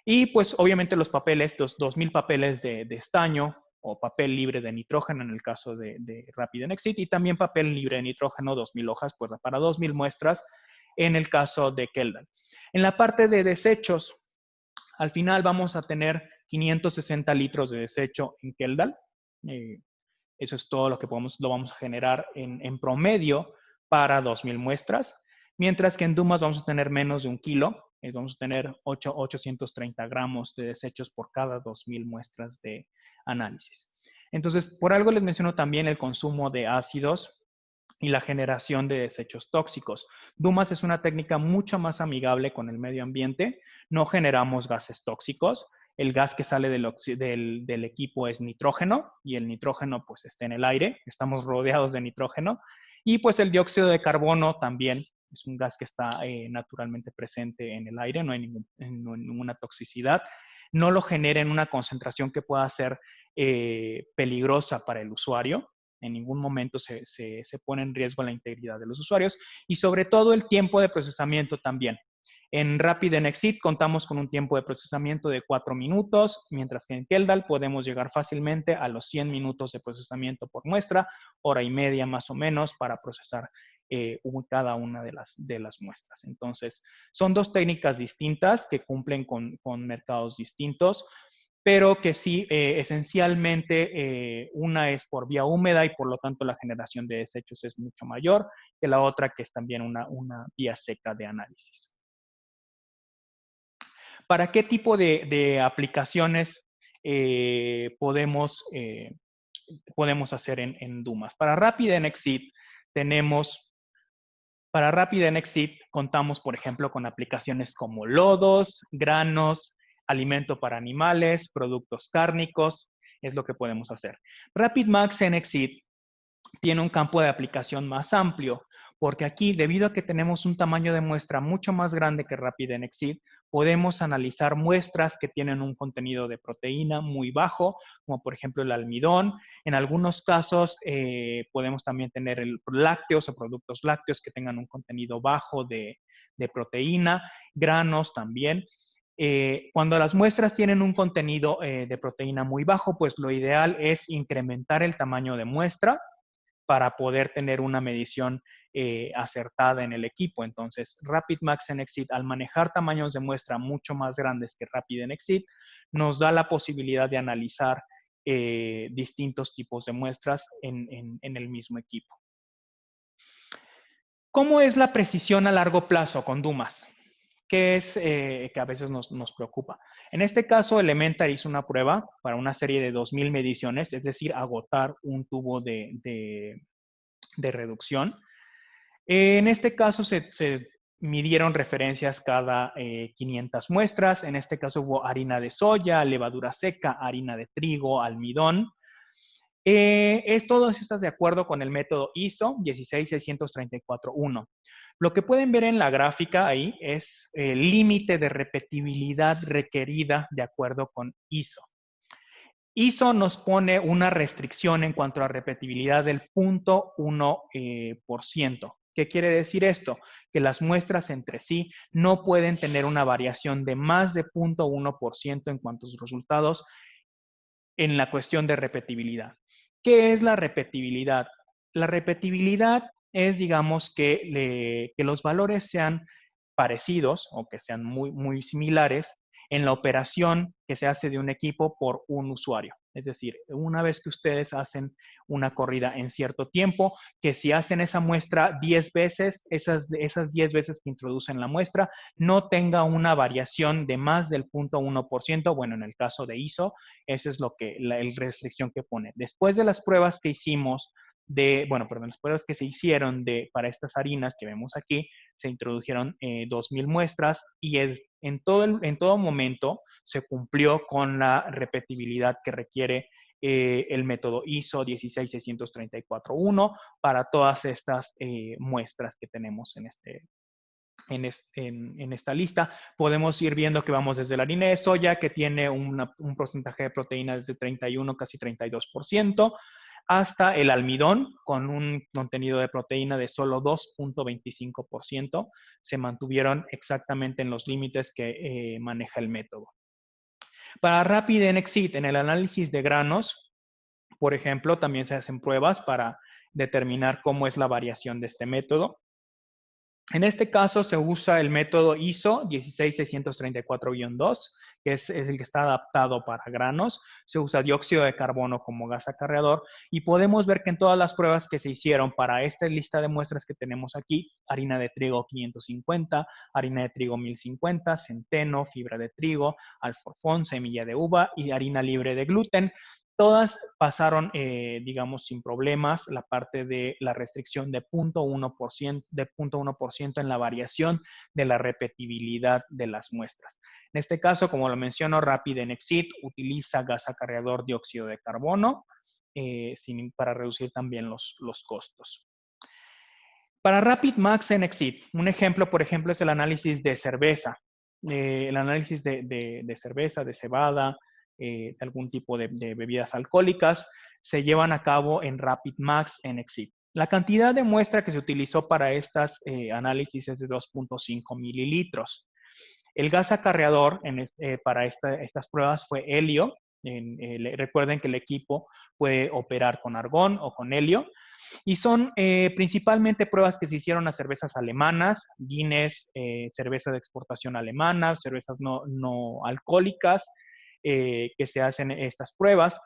Y pues obviamente los papeles, 2.000 papeles de estaño o papel libre de nitrógeno en el caso de Rapid Exit, y también papel libre de nitrógeno, 2.000 hojas, pues para 2.000 muestras en el caso de Kendall. En la parte de desechos, al final vamos a tener 560 litros de desecho en Kendall. Eso es todo lo que lo vamos a generar en promedio para 2.000 muestras, mientras que en Dumas vamos a tener menos de 1 kilo, vamos a tener 830 gramos de desechos por cada 2.000 muestras de análisis. Entonces, por algo les menciono también el consumo de ácidos y la generación de desechos tóxicos. Dumas es una técnica mucho más amigable con el medio ambiente, no generamos gases tóxicos, el gas que sale del equipo es nitrógeno y el nitrógeno pues está en el aire, estamos rodeados de nitrógeno, y pues el dióxido de carbono también es un gas que está naturalmente presente en el aire, no hay ninguna toxicidad, no lo genera en una concentración que pueda ser peligrosa para el usuario, en ningún momento se pone en riesgo la integridad de los usuarios, y sobre todo el tiempo de procesamiento también. En Rapid Exit contamos con un tiempo de procesamiento de 4 minutos, mientras que en Kendall podemos llegar fácilmente a los 100 minutos de procesamiento por muestra, hora y media más o menos para procesar cada una de las muestras. Entonces, son dos técnicas distintas que cumplen con mercados distintos, pero que sí, esencialmente, una es por vía húmeda y por lo tanto la generación de desechos es mucho mayor que la otra, que es también una vía seca de análisis. ¿Para qué tipo de aplicaciones podemos hacer en Dumas? Para Rapid Exit contamos, por ejemplo, con aplicaciones como lodos, granos, alimento para animales, productos cárnicos, es lo que podemos hacer. Rapid Max Exit tiene un campo de aplicación más amplio, porque aquí, debido a que tenemos un tamaño de muestra mucho más grande que Rapid Exit, podemos analizar muestras que tienen un contenido de proteína muy bajo, como por ejemplo el almidón. En algunos casos podemos también tener lácteos o productos lácteos que tengan un contenido bajo de proteína, granos también. Cuando las muestras tienen un contenido de proteína muy bajo, pues lo ideal es incrementar el tamaño de muestra para poder tener una medición acertada en el equipo. Entonces, Rapid Max Exit, al manejar tamaños de muestra mucho más grandes que Rapid Exit, nos da la posibilidad de analizar distintos tipos de muestras en el mismo equipo. ¿Cómo es la precisión a largo plazo con Dumas? Que es que a veces nos preocupa. En este caso, Elementar hizo una prueba para una serie de 2.000 mediciones, es decir, agotar un tubo de reducción. En este caso se midieron referencias cada 500 muestras. En este caso hubo harina de soya, levadura seca, harina de trigo, almidón. Todas estas de acuerdo con el método ISO 16634-1. Lo que pueden ver en la gráfica ahí es el límite de repetibilidad requerida de acuerdo con ISO. ISO nos pone una restricción en cuanto a repetibilidad del 0.1%. ¿Qué quiere decir esto? Que las muestras entre sí no pueden tener una variación de más de 0.1% en cuanto a sus resultados en la cuestión de repetibilidad. ¿Qué es la repetibilidad? La repetibilidad es, digamos, que los valores sean parecidos o que sean muy similares en la operación que se hace de un equipo por un usuario. Es decir, una vez que ustedes hacen una corrida en cierto tiempo, que si hacen esa muestra 10 veces, esas 10 veces que introducen la muestra, no tenga una variación de más del 0.1%. Bueno, en el caso de ISO, esa es la restricción que pone. Después de las pruebas que hicimos las pruebas que se hicieron para estas harinas que vemos aquí, se introdujeron 2.000 muestras y en todo momento se cumplió con la repetibilidad que requiere el método ISO 16634-1 para todas estas muestras que tenemos en esta lista. Podemos ir viendo que vamos desde la harina de soya, que tiene un porcentaje de proteína desde 31, casi 32%, hasta el almidón, con un contenido de proteína de solo 2.25%, se mantuvieron exactamente en los límites que maneja el método. Para Rapid Exit, en el análisis de granos, Por ejemplo, también se hacen pruebas para determinar cómo es la variación de este método. En este caso se usa el método ISO 16634-2, que es el que está adaptado para granos. Se usa dióxido de carbono como gas acarreador y podemos ver que en todas las pruebas que se hicieron para esta lista de muestras que tenemos aquí, harina de trigo 550, harina de trigo 1050, centeno, fibra de trigo, alforfón, semilla de uva y harina libre de gluten, todas pasaron, digamos, sin problemas la parte de la restricción de 0.1% en la variación de la repetibilidad de las muestras. En este caso, como lo menciono, RapidNXit utiliza gas acarreador dióxido de carbono para reducir también los costos. Para RapidMax NXit, un ejemplo, por ejemplo, es el análisis de cerveza. El análisis de cerveza, de cebada, de algún tipo de bebidas alcohólicas, se llevan a cabo en RapidMax NXit. La cantidad de muestra que se utilizó para estas análisis es de 2.5 mililitros. El gas acarreador para estas pruebas fue helio. Recuerden que el equipo puede operar con argón o con helio. Y son principalmente pruebas que se hicieron a cervezas alemanas, Guinness, cerveza de exportación alemana, cervezas no alcohólicas, que se hacen estas pruebas.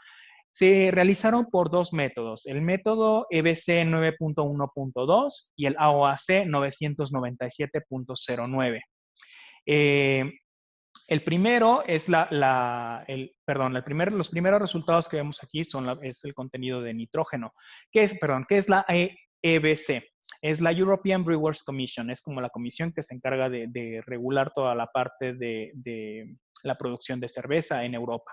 Se realizaron por dos métodos, el método EBC 9.1.2 y el AOAC 997.09. El primero es los primeros resultados que vemos aquí es el contenido de nitrógeno. ¿Qué es la EBC? Es la European Brewers Commission, es como la comisión que se encarga de regular toda la parte de la producción de cerveza en Europa.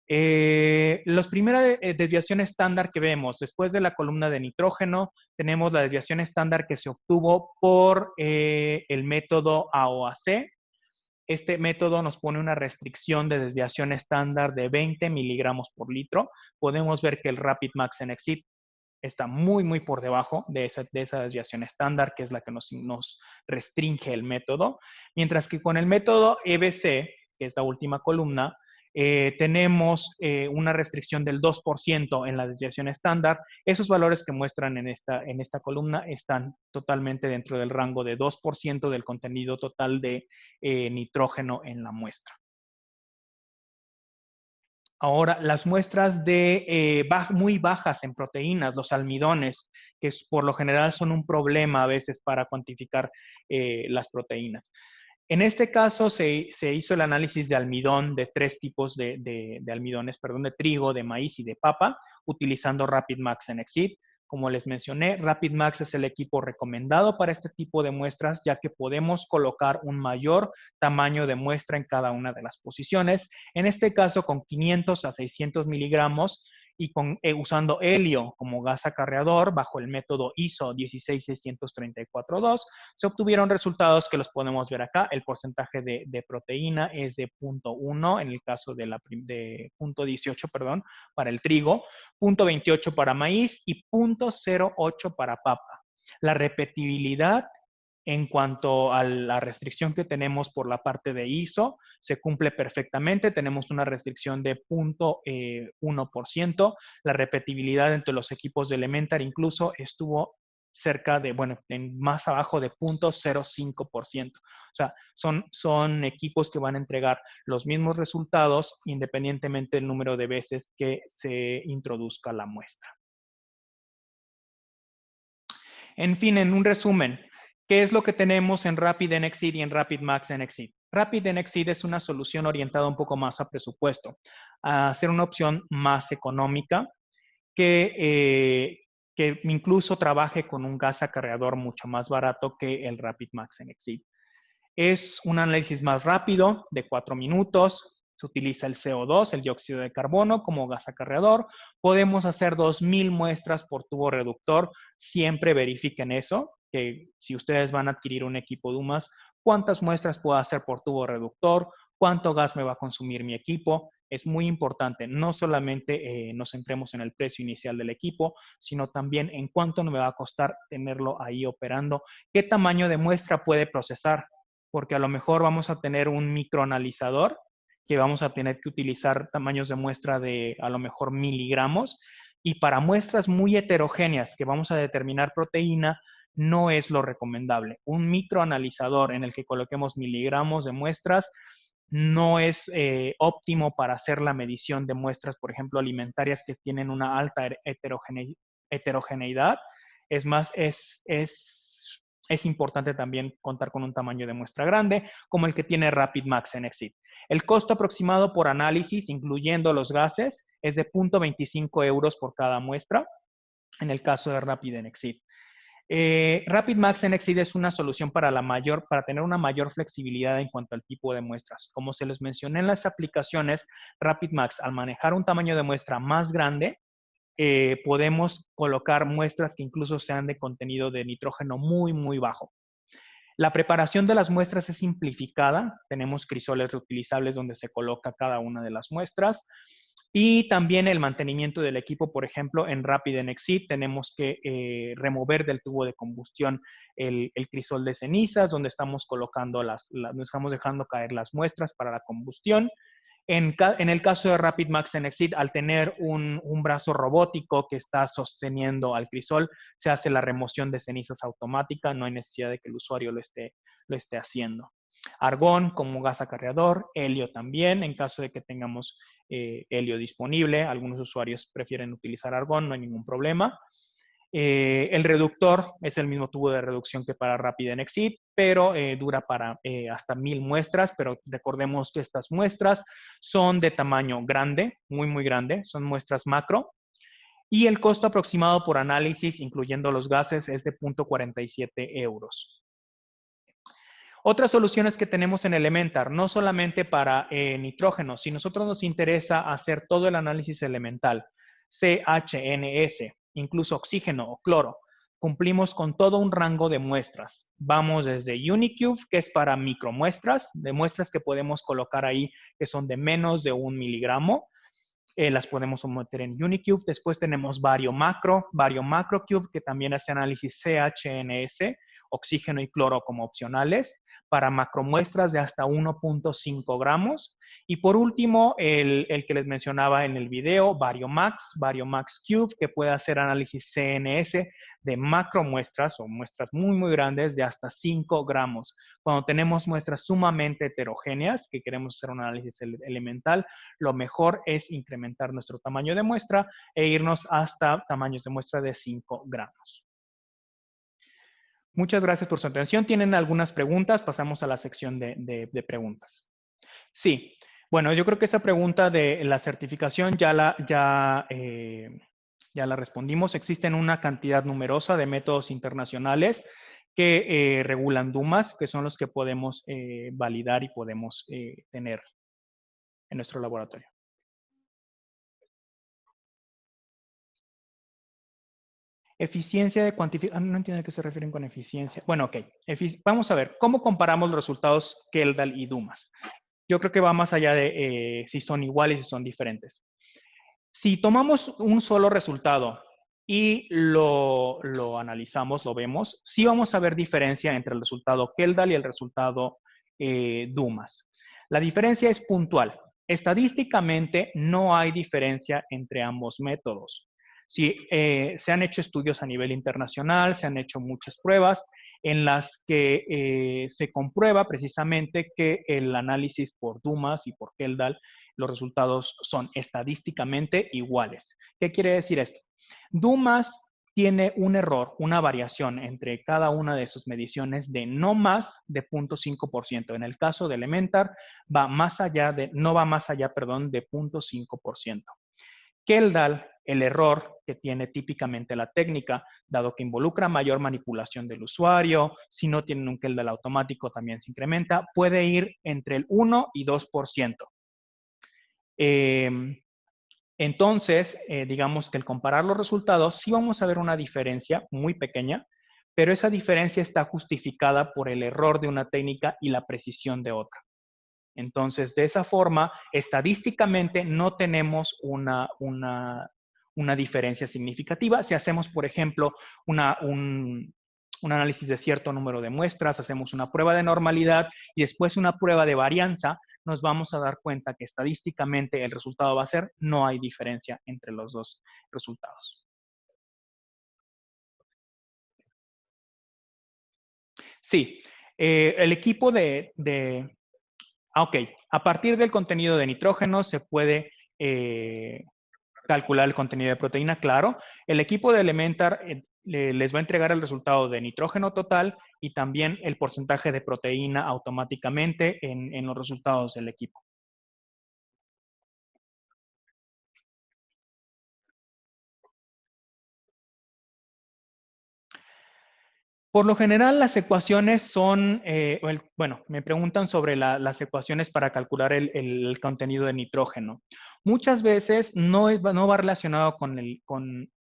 Las primeras desviaciones estándar que vemos después de la columna de nitrógeno, tenemos la desviación estándar que se obtuvo por el método AOAC. Este método nos pone una restricción de desviación estándar de 20 miligramos por litro. Podemos ver que el RapidMax NXit está muy por debajo de esa desviación estándar, que es la que nos restringe el método. Mientras que con el método EBC, que es la última columna, tenemos una restricción del 2% en la desviación estándar. Esos valores que muestran en esta columna están totalmente dentro del rango de 2% del contenido total de nitrógeno en la muestra. Ahora, las muestras muy bajas en proteínas, los almidones, que por lo general son un problema a veces para cuantificar las proteínas. En este caso se hizo el análisis de almidón de tres tipos de almidones, perdón, de trigo, de maíz y de papa, utilizando RapidMax NXit. Como les mencioné, RapidMax es el equipo recomendado para este tipo de muestras, ya que podemos colocar un mayor tamaño de muestra en cada una de las posiciones. En este caso, con 500 a 600 miligramos, y usando helio como gas acarreador bajo el método ISO 16634-2, se obtuvieron resultados que los podemos ver acá. El porcentaje de proteína es de 0.1 en el caso de 0.18, perdón, para el trigo, 0.28 para maíz y 0.08 para papa. La repetibilidad en cuanto a la restricción que tenemos por la parte de ISO, se cumple perfectamente. Tenemos una restricción de 0.1%. La repetibilidad entre los equipos de Elementar incluso estuvo cerca de, más abajo de 0.05%. O sea, son equipos que van a entregar los mismos resultados independientemente del número de veces que se introduzca la muestra. En fin, en un resumen, ¿qué es lo que tenemos en RapidNXit y en RapidMax NXit? RapidNXit es una solución orientada un poco más a presupuesto, a ser una opción más económica que incluso trabaje con un gas acarreador mucho más barato que el RapidMax NXit. Es un análisis más rápido, de 4 minutos. Se utiliza el CO2, el dióxido de carbono, como gas acarreador. Podemos hacer 2000 muestras por tubo reductor. Siempre verifiquen eso, que si ustedes van a adquirir un equipo Dumas, ¿cuántas muestras puedo hacer por tubo reductor? ¿Cuánto gas me va a consumir mi equipo? Es muy importante, no solamente nos centremos en el precio inicial del equipo, sino también en cuánto me va a costar tenerlo ahí operando, qué tamaño de muestra puede procesar, porque a lo mejor vamos a tener un microanalizador que vamos a tener que utilizar tamaños de muestra de a lo mejor miligramos. Y para muestras muy heterogéneas que vamos a determinar proteína, no es lo recomendable. Un microanalizador en el que coloquemos miligramos de muestras no es óptimo para hacer la medición de muestras, por ejemplo, alimentarias que tienen una alta heterogeneidad. Es más, es importante también contar con un tamaño de muestra grande, como el que tiene RapidMax en Exit. El costo aproximado por análisis, incluyendo los gases, es de 0.25 euros por cada muestra, en el caso de Rapid en Exit. RapidMax en Exit es una solución para tener una mayor flexibilidad en cuanto al tipo de muestras. Como se les mencioné en las aplicaciones, RapidMax, al manejar un tamaño de muestra más grande, podemos colocar muestras que incluso sean de contenido de nitrógeno muy, muy bajo. La preparación de las muestras es simplificada. Tenemos crisoles reutilizables donde se coloca cada una de las muestras. Y también el mantenimiento del equipo, por ejemplo, en Rapid en Exit tenemos que remover del tubo de combustión el crisol de cenizas, donde estamos colocando nos estamos dejando caer las muestras para la combustión. En el caso de RapidMax en Exit, al tener un brazo robótico que está sosteniendo al crisol, se hace la remoción de cenizas automática, no hay necesidad de que el usuario lo esté haciendo. Argón como gas acarreador, helio también, en caso de que tengamos helio disponible. Algunos usuarios prefieren utilizar argón, no hay ningún problema. El reductor es el mismo tubo de reducción que para Rapid en Exit, pero dura para hasta 1000 muestras, pero recordemos que estas muestras son de tamaño grande, muy, muy grande, son muestras macro, y el costo aproximado por análisis, incluyendo los gases, es de 0.47 euros. Otras soluciones que tenemos en Elementar, no solamente para nitrógeno, si nosotros nos interesa hacer todo el análisis elemental, CHNS, incluso oxígeno o cloro, cumplimos con todo un rango de muestras. Vamos desde Unicube, que es para micromuestras, de muestras que podemos colocar ahí que son de menos de 1 miligramo. Las podemos meter en Unicube. Después tenemos VarioMacroCube, que también hace análisis CHNS, oxígeno y cloro como opcionales, para macromuestras de hasta 1.5 gramos. Y por último, el que les mencionaba en el video, VarioMax Cube, que puede hacer análisis CNS de macromuestras o muestras muy, muy grandes de hasta 5 gramos. Cuando tenemos muestras sumamente heterogéneas, que queremos hacer un análisis elemental, lo mejor es incrementar nuestro tamaño de muestra e irnos hasta tamaños de muestra de 5 gramos. Muchas gracias por su atención. ¿Tienen algunas preguntas? Pasamos a la sección de preguntas. Sí. Bueno, yo creo que esa pregunta de la certificación ya la respondimos. Existen una cantidad numerosa de métodos internacionales que regulan DUMAS, que son los que podemos validar y podemos tener en nuestro laboratorio. Eficiencia de cuantificación. No entiendo a qué se refieren con eficiencia. Bueno, ok. Vamos a ver, ¿cómo comparamos los resultados Keldal y DUMAS? Yo creo que va más allá de si son iguales y son diferentes. Si tomamos un solo resultado y lo analizamos, lo vemos, sí vamos a ver diferencia entre el resultado Keldal y el resultado DUMAS. La diferencia es puntual. Estadísticamente no hay diferencia entre ambos métodos. Sí, se han hecho estudios a nivel internacional, se han hecho muchas pruebas en las que se comprueba precisamente que el análisis por DUMAS y por Keldal, los resultados son estadísticamente iguales. ¿Qué quiere decir esto? DUMAS tiene un error, una variación entre cada una de sus mediciones de no más de 0.5%. En el caso de Elementar, no va más allá, de 0.5%. Keldal, el error que tiene típicamente la técnica, dado que involucra mayor manipulación del usuario, si no tienen un Keldal automático también se incrementa, puede ir entre el 1 y 2%. Entonces, digamos que al comparar los resultados, sí vamos a ver una diferencia muy pequeña, pero esa diferencia está justificada por el error de una técnica y la precisión de otra. Entonces, de esa forma, estadísticamente no tenemos una diferencia significativa. Si hacemos, por ejemplo, un análisis de cierto número de muestras, hacemos una prueba de normalidad y después una prueba de varianza, nos vamos a dar cuenta que estadísticamente el resultado va a ser, no hay diferencia entre los dos resultados. Sí, el equipo ok, a partir del contenido de nitrógeno se puede calcular el contenido de proteína, claro. El equipo de Elementar les va a entregar el resultado de nitrógeno total y también el porcentaje de proteína automáticamente en los resultados del equipo. Por lo general, las ecuaciones son, bueno, me preguntan sobre las ecuaciones para calcular el contenido de nitrógeno. Muchas veces no va relacionado con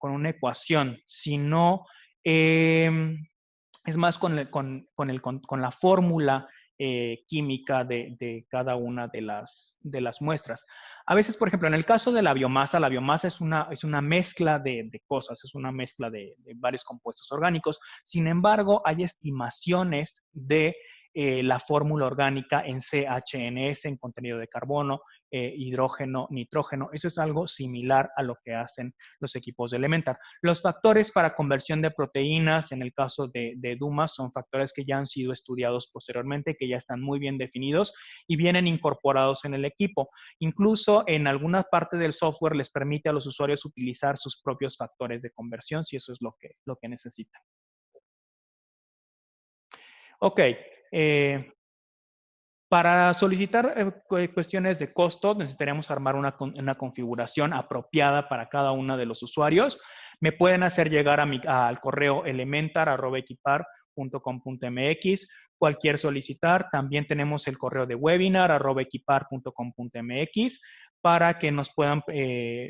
una ecuación, sino es más con la fórmula química de cada una de las muestras. A veces, por ejemplo, en el caso de la biomasa es una mezcla de cosas, es una mezcla de varios compuestos orgánicos. Sin embargo, hay estimaciones de la fórmula orgánica en CHNS, en contenido de carbono, hidrógeno, nitrógeno. Eso es algo similar a lo que hacen los equipos de Elementar. Los factores para conversión de proteínas, en el caso de Dumas, son factores que ya han sido estudiados posteriormente, que ya están muy bien definidos y vienen incorporados en el equipo. Incluso en alguna parte del software les permite a los usuarios utilizar sus propios factores de conversión, si eso es lo que necesitan. Ok. Para solicitar cuestiones de costo, necesitaríamos armar una configuración apropiada para cada uno de los usuarios. Me pueden hacer llegar al correo elementar@equipar.com.mx cualquier solicitar. También tenemos el correo de webinar@equipar.com.mx para que nos puedan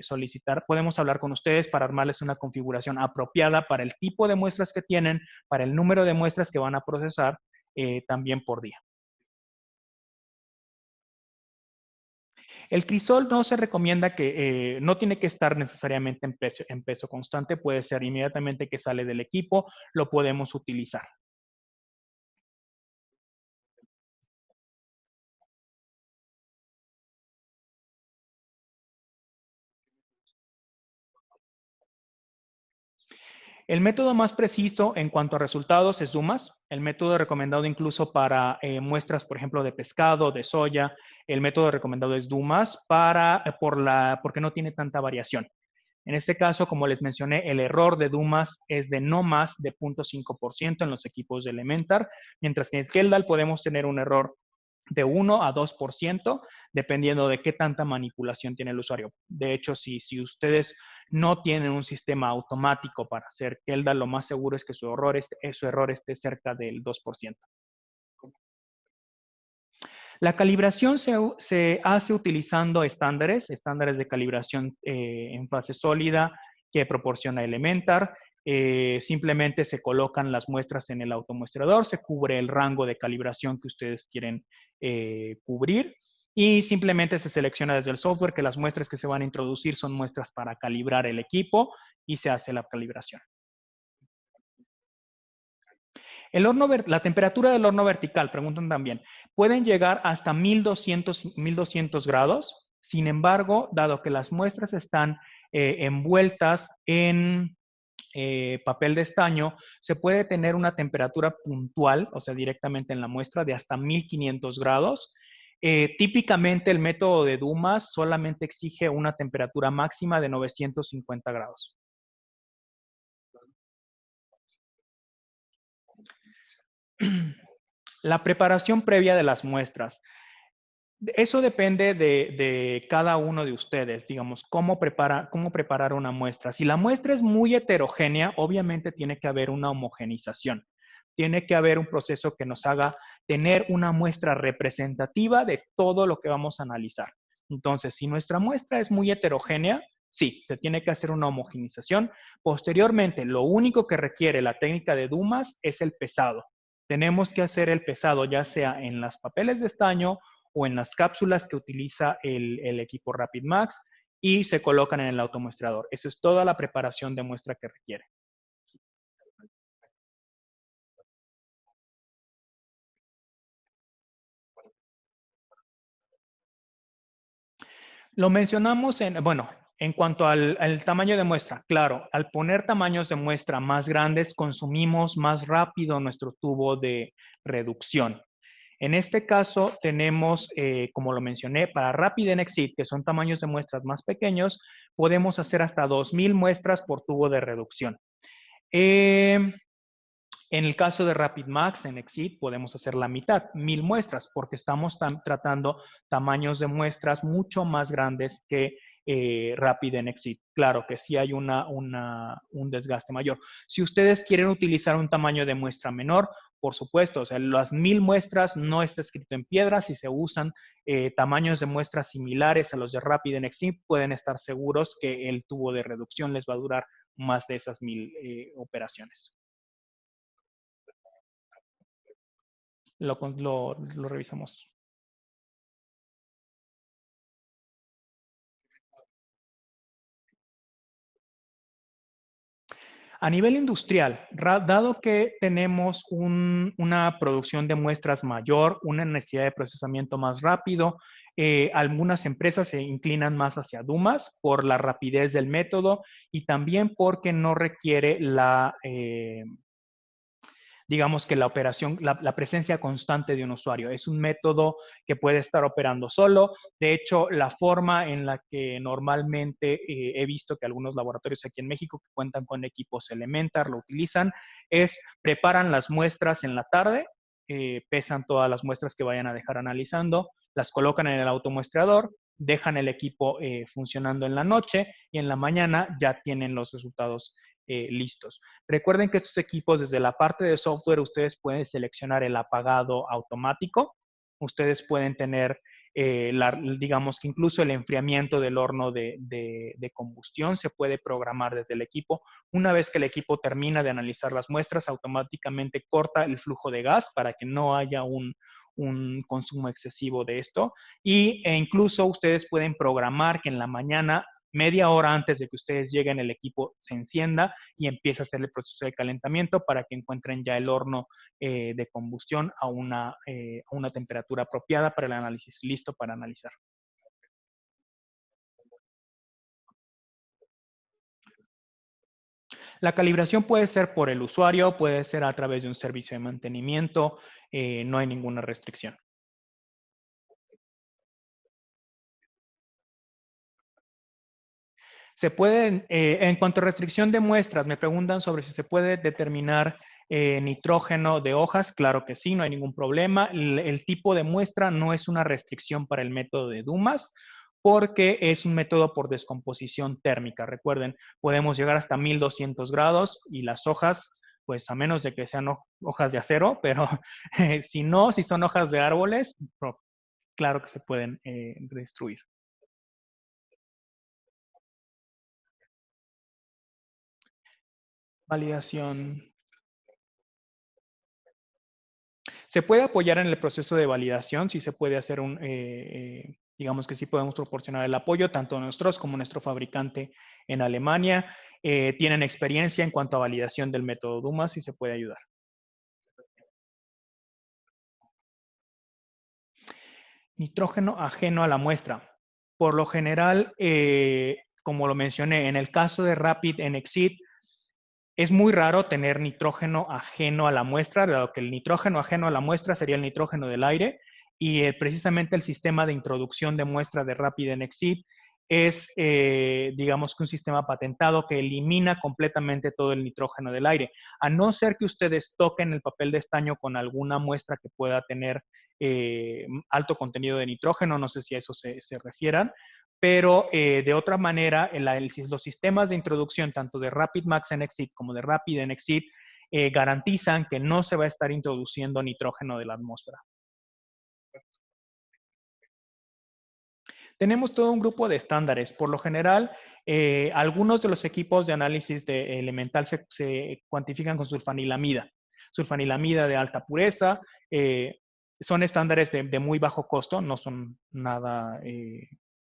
solicitar. Podemos hablar con ustedes para armarles una configuración apropiada para el tipo de muestras que tienen, para el número de muestras que van a procesar también por día. El crisol no se recomienda no tiene que estar necesariamente en peso constante, puede ser inmediatamente que sale del equipo, lo podemos utilizar. El método más preciso en cuanto a resultados es Dumas, el método recomendado incluso para muestras, por ejemplo, de pescado, de soya, el método recomendado es Dumas porque no tiene tanta variación. En este caso, como les mencioné, el error de Dumas es de no más de 0.5% en los equipos de Elementar, mientras que en Keldal podemos tener un error de 1 a 2%, dependiendo de qué tanta manipulación tiene el usuario. De hecho, si ustedes no tienen un sistema automático para hacer Keldal, lo más seguro es que su error esté cerca del 2%. La calibración se hace utilizando estándares de calibración en fase sólida que proporciona Elementar. Simplemente se colocan las muestras en el automuestrador, se cubre el rango de calibración que ustedes quieren cubrir y simplemente se selecciona desde el software que las muestras que se van a introducir son muestras para calibrar el equipo y se hace la calibración. La temperatura del horno vertical, preguntan también, pueden llegar hasta 1200 grados. Sin embargo, dado que las muestras están envueltas en papel de estaño, se puede tener una temperatura puntual, o sea, directamente en la muestra, de hasta 1500 grados. Típicamente el método de Dumas solamente exige una temperatura máxima de 950 grados. La preparación previa de las muestras. Eso depende de cada uno de ustedes, digamos, cómo preparar una muestra. Si la muestra es muy heterogénea, obviamente tiene que haber una homogenización. Tiene que haber un proceso que nos haga tener una muestra representativa de todo lo que vamos a analizar. Entonces, si nuestra muestra es muy heterogénea, sí, se tiene que hacer una homogenización. Posteriormente, lo único que requiere la técnica de Dumas es el pesado. Tenemos que hacer el pesado ya sea en las papeles de estaño o en las cápsulas que utiliza el equipo Rapid Max y se colocan en el automuestrador. Esa es toda la preparación de muestra que requiere. Lo mencionamos bueno, en cuanto al tamaño de muestra, claro, al poner tamaños de muestra más grandes, consumimos más rápido nuestro tubo de reducción. En este caso, tenemos, como lo mencioné, para Rapid and Exceed, que son tamaños de muestras más pequeños, podemos hacer hasta 2000 muestras por tubo de reducción. Eh, en el caso de Rapid Max, en Exceed, podemos hacer la mitad, 1000 muestras, porque estamos tratando tamaños de muestras mucho más grandes que Rapid en Exceed. Claro que sí hay un desgaste mayor. Si ustedes quieren utilizar un tamaño de muestra menor, por supuesto, o sea, las 1000 muestras no está escrito en piedra. Si se usan tamaños de muestras similares a los de Rapid en Exceed, pueden estar seguros que el tubo de reducción les va a durar más de esas 1000 operaciones. Lo revisamos. A nivel industrial, dado que tenemos una producción de muestras mayor, una necesidad de procesamiento más rápido, algunas empresas se inclinan más hacia Dumas por la rapidez del método y también porque no requiere digamos que la operación, la presencia constante de un usuario. Es un método que puede estar operando solo. De hecho, la forma en la que normalmente he visto que algunos laboratorios aquí en México que cuentan con equipos Elementar lo utilizan es preparan las muestras en la tarde, pesan todas las muestras que vayan a dejar analizando, las colocan en el automuestreador, dejan el equipo funcionando en la noche y en la mañana ya tienen los resultados listos. Recuerden que estos equipos, desde la parte de software, ustedes pueden seleccionar el apagado automático. Ustedes pueden tener, digamos que incluso el enfriamiento del horno de combustión se puede programar desde el equipo. Una vez que el equipo termina de analizar las muestras, automáticamente corta el flujo de gas para que no haya un consumo excesivo de esto. E incluso ustedes pueden programar que en la mañana, media hora antes de que ustedes lleguen, el equipo se encienda y empiece a hacer el proceso de calentamiento para que encuentren ya el horno de combustión a una temperatura apropiada para el análisis, listo para analizar. La calibración puede ser por el usuario, puede ser a través de un servicio de mantenimiento, no hay ninguna restricción. Se pueden, en cuanto a restricción de muestras, me preguntan sobre si se puede determinar nitrógeno de hojas. Claro que sí, no hay ningún problema. El tipo de muestra no es una restricción para el método de Dumas, porque es un método por descomposición térmica. Recuerden, podemos llegar hasta 1200 grados y las hojas, pues a menos de que sean hojas de acero, pero si no, si son hojas de árboles, claro que se pueden destruir. Validación. Se puede apoyar en el proceso de validación, sí se puede hacer digamos que sí podemos proporcionar el apoyo, tanto nosotros como nuestro fabricante en Alemania. Tienen experiencia en cuanto a validación del método Dumas y se puede ayudar. Nitrógeno ajeno a la muestra. Por lo general, como lo mencioné, en el caso de Rapid and Exceed, es muy raro tener nitrógeno ajeno a la muestra, dado que el nitrógeno ajeno a la muestra sería el nitrógeno del aire, y precisamente el sistema de introducción de muestra de Rapid and Exceed es, digamos que un sistema patentado que elimina completamente todo el nitrógeno del aire. A no ser que ustedes toquen el papel de estaño con alguna muestra que pueda tener alto contenido de nitrógeno, no sé si a eso se refieran, pero de otra manera, los sistemas de introducción, tanto de Rapid Max and Exceed como de Rapid and Exceed, garantizan que no se va a estar introduciendo nitrógeno de la atmósfera. Tenemos todo un grupo de estándares. Por lo general, algunos de los equipos de análisis de elemental se cuantifican con sulfanilamida. Sulfanilamida de alta pureza. Son estándares de muy bajo costo, no son nada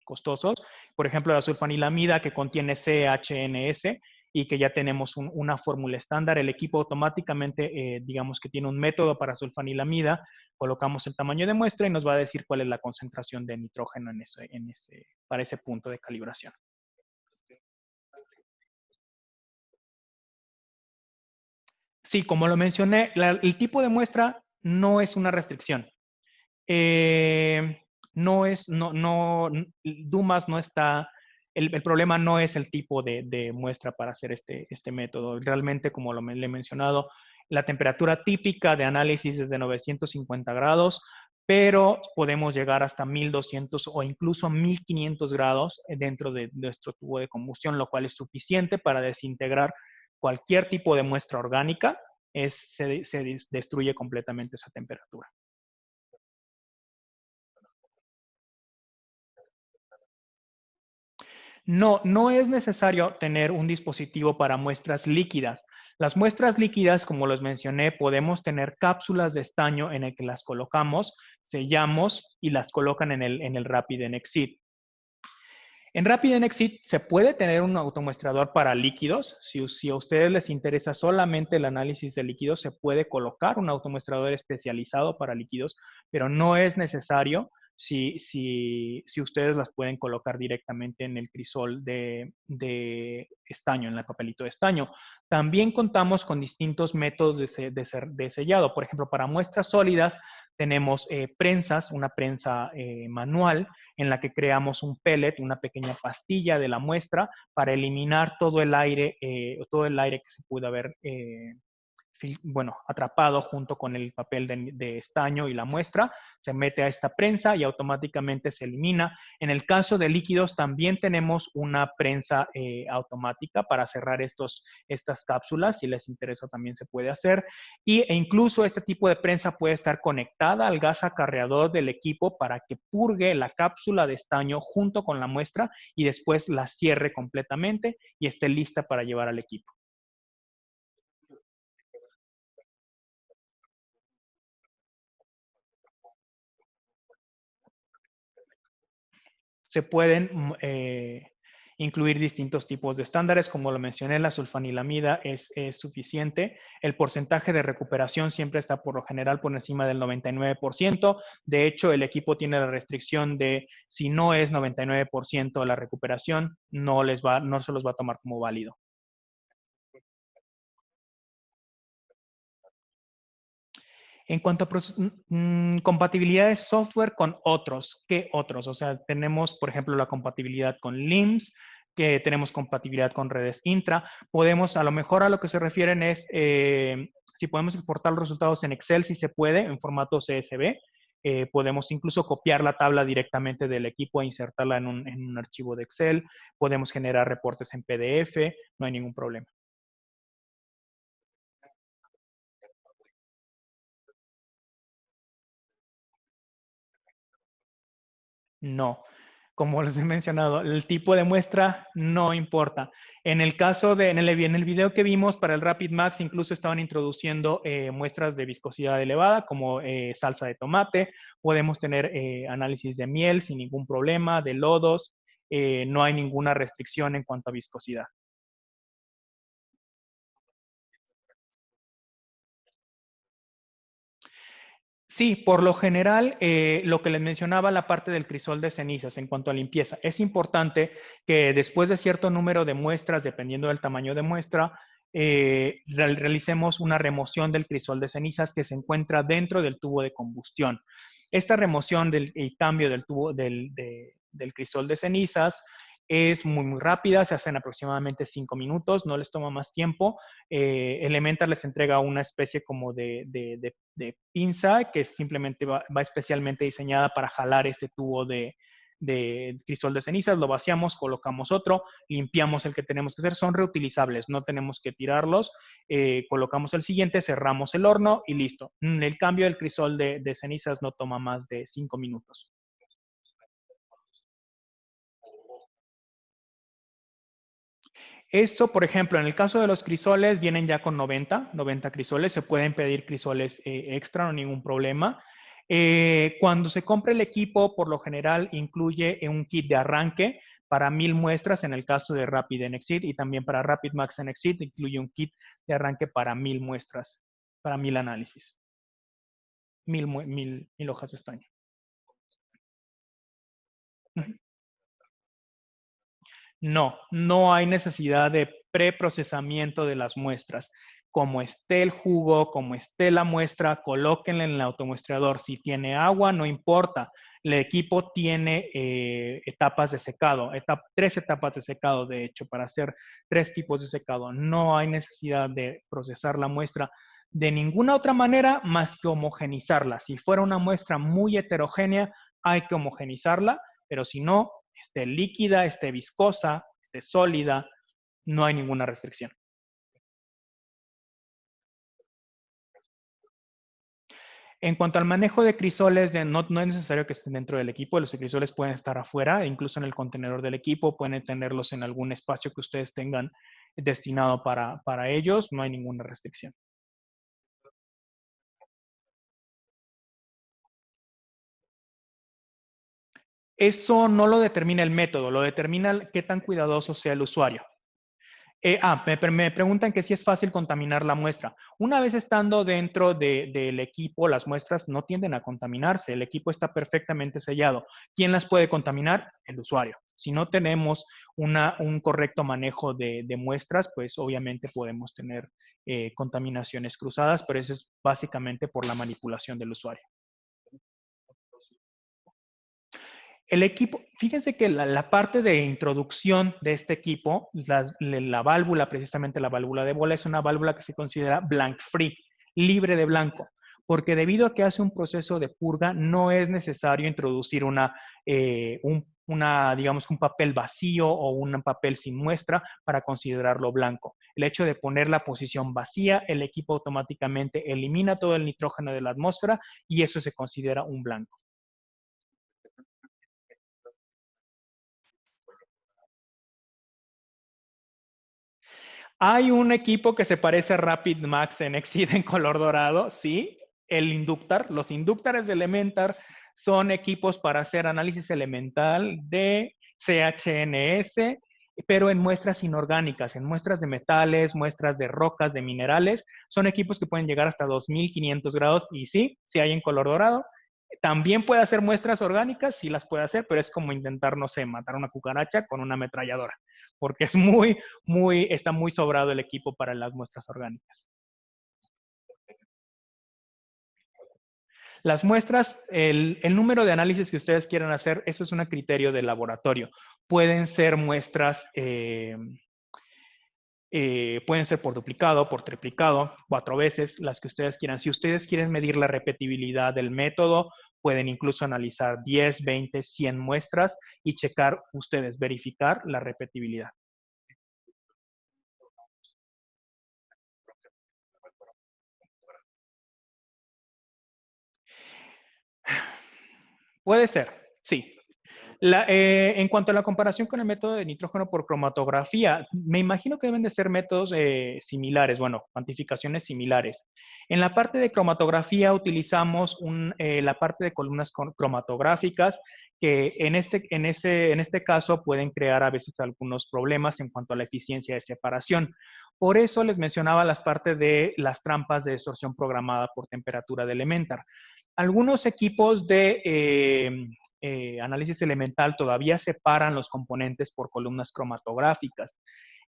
costosos. Por ejemplo, la sulfanilamida que contiene CHNS y que ya tenemos una fórmula estándar. El equipo automáticamente, digamos que tiene un método para sulfanilamida, colocamos el tamaño de muestra y nos va a decir cuál es la concentración de nitrógeno para ese punto de calibración. Sí, como lo mencioné, el tipo de muestra no es una restricción. Dumas no está, el problema no es el tipo de muestra para hacer este método. Realmente, como le he mencionado, la temperatura típica de análisis es de 950 grados, pero podemos llegar hasta 1200 o incluso 1500 grados dentro de nuestro tubo de combustión, lo cual es suficiente para desintegrar cualquier tipo de muestra orgánica. Se destruye completamente esa temperatura. No, no es necesario tener un dispositivo para muestras líquidas. Las muestras líquidas, como les mencioné, podemos tener cápsulas de estaño en el que las colocamos, sellamos y las colocan en el Rapid Exit. En Rapid Exit se puede tener un automuestrador para líquidos. Si a ustedes les interesa solamente el análisis de líquidos, se puede colocar un automuestrador especializado para líquidos, pero no es necesario si ustedes las pueden colocar directamente en el crisol de estaño, en el papelito de estaño. También contamos con distintos métodos de sellado. Por ejemplo, para muestras sólidas tenemos prensas, una prensa manual en la que creamos un pellet, una pequeña pastilla de la muestra para eliminar todo el aire que se pudo haber atrapado junto con el papel de estaño y la muestra, se mete a esta prensa y automáticamente se elimina. En el caso de líquidos también tenemos una prensa automática para cerrar estas cápsulas, si les interesa también se puede hacer, e incluso este tipo de prensa puede estar conectada al gas acarreador del equipo para que purgue la cápsula de estaño junto con la muestra y después la cierre completamente y esté lista para llevar al equipo. Se pueden incluir distintos tipos de estándares. Como lo mencioné, la sulfanilamida es suficiente. El porcentaje de recuperación siempre está por lo general por encima del 99%. De hecho, el equipo tiene la restricción de si no es 99% la recuperación, no se los va a tomar como válido. En cuanto a compatibilidad de software con otros, ¿qué otros? O sea, tenemos, por ejemplo, la compatibilidad con LIMS, que tenemos compatibilidad con redes intra. Podemos, a lo mejor a lo que se refieren es, si podemos exportar los resultados en Excel, si se puede, en formato CSV. Podemos incluso copiar la tabla directamente del equipo e insertarla en un archivo de Excel. Podemos generar reportes en PDF, no hay ningún problema. No. Como les he mencionado, el tipo de muestra no importa. En el caso en el video que vimos para el Rapid Max, incluso estaban introduciendo muestras de viscosidad elevada, como salsa de tomate. Podemos tener análisis de miel sin ningún problema, de lodos. No hay ninguna restricción en cuanto a viscosidad. Sí, por lo general, lo que les mencionaba, la parte del crisol de cenizas en cuanto a limpieza, es importante que después de cierto número de muestras, dependiendo del tamaño de muestra, realicemos una remoción del crisol de cenizas que se encuentra dentro del tubo de combustión. Esta remoción y cambio del crisol de cenizas es muy rápida, se hacen aproximadamente 5 minutos, no les toma más tiempo. Elemental les entrega una especie como de pinza que simplemente va especialmente diseñada para jalar este tubo de crisol de cenizas, lo vaciamos, colocamos otro, limpiamos el que tenemos que hacer, son reutilizables, no tenemos que tirarlos, colocamos el siguiente, cerramos el horno y listo. El cambio del crisol de cenizas no toma más de 5 minutos. Eso, por ejemplo, en el caso de los crisoles, vienen ya con 90 crisoles, se pueden pedir crisoles extra, no hay ningún problema. Cuando se compra el equipo, por lo general incluye un kit de arranque para 1000 muestras en el caso de Rapid NXT, y también para Rapid Max NXT incluye un kit de arranque para 1000 muestras, para 1000 análisis, 1000 hojas de estaño. No, no hay necesidad de preprocesamiento de las muestras. Como esté el jugo, como esté la muestra, colóquenla en el automuestreador. Si tiene agua, no importa. El equipo tiene etapas de secado, 3 etapas de secado, de hecho, para hacer 3 tipos de secado. No hay necesidad de procesar la muestra de ninguna otra manera más que homogenizarla. Si fuera una muestra muy heterogénea, hay que homogenizarla, pero si no, esté líquida, esté viscosa, esté sólida, no hay ninguna restricción. En cuanto al manejo de crisoles, no es necesario que estén dentro del equipo, los crisoles pueden estar afuera, incluso en el contenedor del equipo, pueden tenerlos en algún espacio que ustedes tengan destinado para ellos, no hay ninguna restricción. Eso no lo determina el método, lo determina qué tan cuidadoso sea el usuario. Me preguntan que si es fácil contaminar la muestra. Una vez estando dentro del equipo, las muestras no tienden a contaminarse. El equipo está perfectamente sellado. ¿Quién las puede contaminar? El usuario. Si no tenemos un correcto manejo de muestras, pues obviamente podemos tener contaminaciones cruzadas, pero eso es básicamente por la manipulación del usuario. El equipo, fíjense que la parte de introducción de este equipo, la válvula, precisamente la válvula de bola, es una válvula que se considera blank free, libre de blanco, porque debido a que hace un proceso de purga, no es necesario introducir digamos, un papel vacío o un papel sin muestra para considerarlo blanco. El hecho de poner la posición vacía, el equipo automáticamente elimina todo el nitrógeno de la atmósfera y eso se considera un blanco. Hay un equipo que se parece a Rapid Max en Exceed en color dorado, sí. El Inductar, los Inductores de Elementar son equipos para hacer análisis elemental de CHNS, pero en muestras inorgánicas, en muestras de metales, muestras de rocas, de minerales. Son equipos que pueden llegar hasta 2500 grados y sí, sí hay en color dorado. También puede hacer muestras orgánicas, sí las puede hacer, pero es como intentar, no sé, matar una cucaracha con una ametralladora, porque es está muy sobrado el equipo para las muestras orgánicas. Las muestras, el número de análisis que ustedes quieran hacer, eso es un criterio de laboratorio. Pueden ser muestras, pueden ser por duplicado, por triplicado, 4 veces, las que ustedes quieran. Si ustedes quieren medir la repetibilidad del método, pueden incluso analizar 10, 20, 100 muestras y checar ustedes, verificar la repetibilidad. Puede ser, sí. En cuanto a la comparación con el método de nitrógeno por cromatografía, me imagino que deben de ser métodos similares, bueno, cuantificaciones similares. En la parte de cromatografía utilizamos la parte de columnas cromatográficas que en este caso pueden crear a veces algunos problemas en cuanto a la eficiencia de separación. Por eso les mencionaba las partes de las trampas de distorsión programada por temperatura de Elementar. Algunos equipos de análisis elemental todavía separan los componentes por columnas cromatográficas.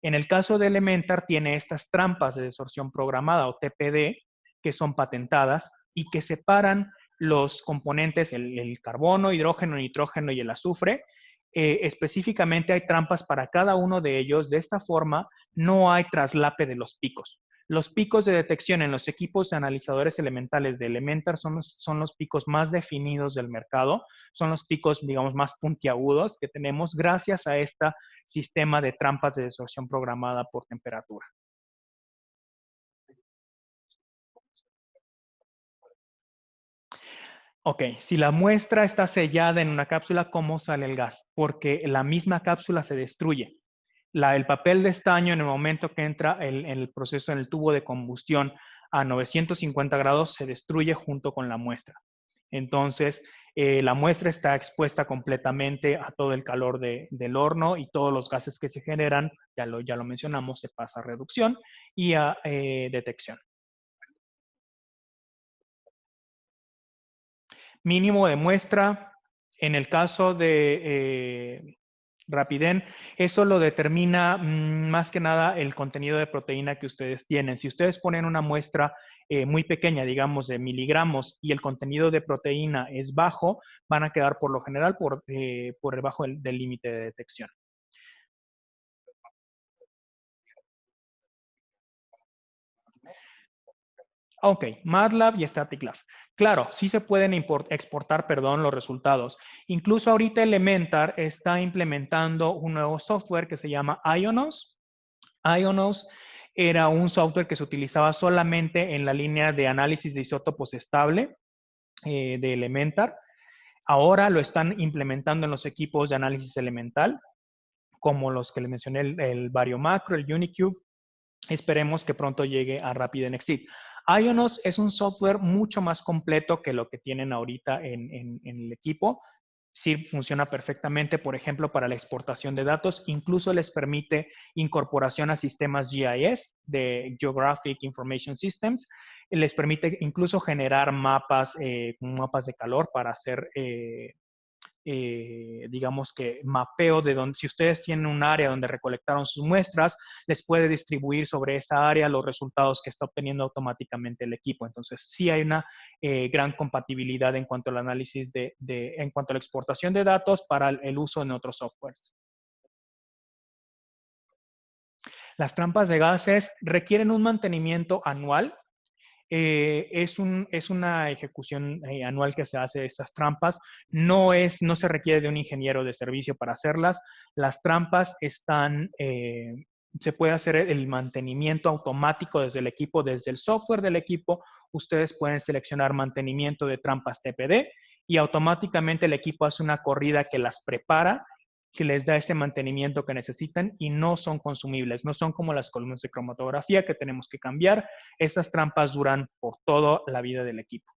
En el caso de Elementar tiene estas trampas de desorción programada o TPD que son patentadas y que separan los componentes, el carbono, hidrógeno, nitrógeno y el azufre. Específicamente hay trampas para cada uno de ellos. De esta forma no hay traslape de los picos. Los picos de detección en los equipos de analizadores elementales de Elementar son los picos más definidos del mercado, son los picos, digamos, más puntiagudos que tenemos gracias a este sistema de trampas de desorción programada por temperatura. Ok, si la muestra está sellada en una cápsula, ¿cómo sale el gas? Porque la misma cápsula se destruye. El papel de estaño en el momento que entra en el proceso, en el tubo de combustión a 950 grados, se destruye junto con la muestra. Entonces, La muestra está expuesta completamente a todo el calor del horno y todos los gases que se generan, ya lo mencionamos, se pasa a reducción y a detección. Mínimo de muestra, en el caso de Rapiden, eso lo determina más que nada el contenido de proteína que ustedes tienen. Si ustedes ponen una muestra muy pequeña, digamos de miligramos, y el contenido de proteína es bajo, van a quedar por lo general por debajo del límite de detección. Ok, MATLAB y StaticLab. Claro, sí se pueden exportar, perdón, los resultados. Incluso ahorita Elementar está implementando un nuevo software que se llama Ionos. Ionos era un software que se utilizaba solamente en la línea de análisis de isótopos estable de Elementar. Ahora lo están implementando en los equipos de análisis elemental, como los que les mencioné, el Variomacro, el Unicube. Esperemos que pronto llegue a RapidNXT. Ionos es un software mucho más completo que lo que tienen ahorita en el equipo. Sí funciona perfectamente, por ejemplo, para la exportación de datos. Incluso les permite incorporación a sistemas GIS, de Geographic Information Systems. Les permite incluso generar mapas, mapas de calor para hacer digamos que mapeo de donde, si ustedes tienen un área donde recolectaron sus muestras, les puede distribuir sobre esa área los resultados que está obteniendo automáticamente el equipo. Entonces, sí hay una gran compatibilidad en cuanto al análisis en cuanto a la exportación de datos para el uso en otros softwares. Las trampas de gases requieren un mantenimiento anual. Es una ejecución anual que se hace de estas trampas. No se requiere de un ingeniero de servicio para hacerlas. Las trampas se puede hacer el mantenimiento automático desde el equipo, desde el software del equipo. Ustedes pueden seleccionar mantenimiento de trampas TPD y automáticamente el equipo hace una corrida que las prepara, que les da ese mantenimiento que necesitan y no son consumibles, no son como las columnas de cromatografía que tenemos que cambiar. Estas trampas duran por toda la vida del equipo.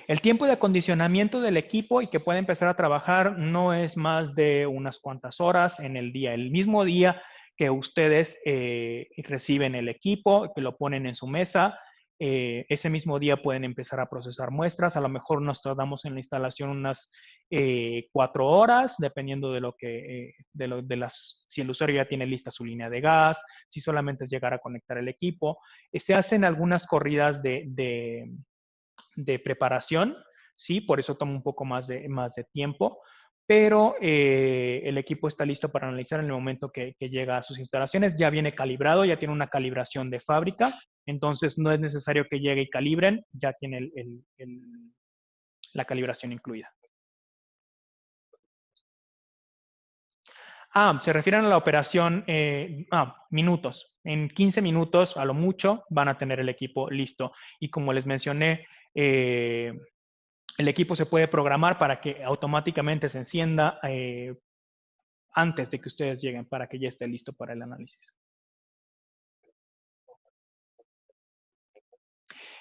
El tiempo de acondicionamiento del equipo y que puede empezar a trabajar no es más de unas cuantas horas en el día. El mismo día que ustedes reciben el equipo, que lo ponen en su mesa, ese mismo día pueden empezar a procesar muestras. A lo mejor nos tardamos en la instalación unas 4 horas, dependiendo de si el usuario ya tiene lista su línea de gas, si solamente es llegar a conectar el equipo. Se hacen algunas corridas de preparación, ¿sí? Por eso toma un poco más de tiempo, pero el equipo está listo para analizar en el momento que llega a sus instalaciones. Ya viene calibrado, ya tiene una calibración de fábrica, entonces no es necesario que llegue y calibren, ya tiene la calibración incluida. Se refieren a la operación, minutos. En 15 minutos, a lo mucho, van a tener el equipo listo. Y como les mencioné, el equipo se puede programar para que automáticamente se encienda antes de que ustedes lleguen, para que ya esté listo para el análisis.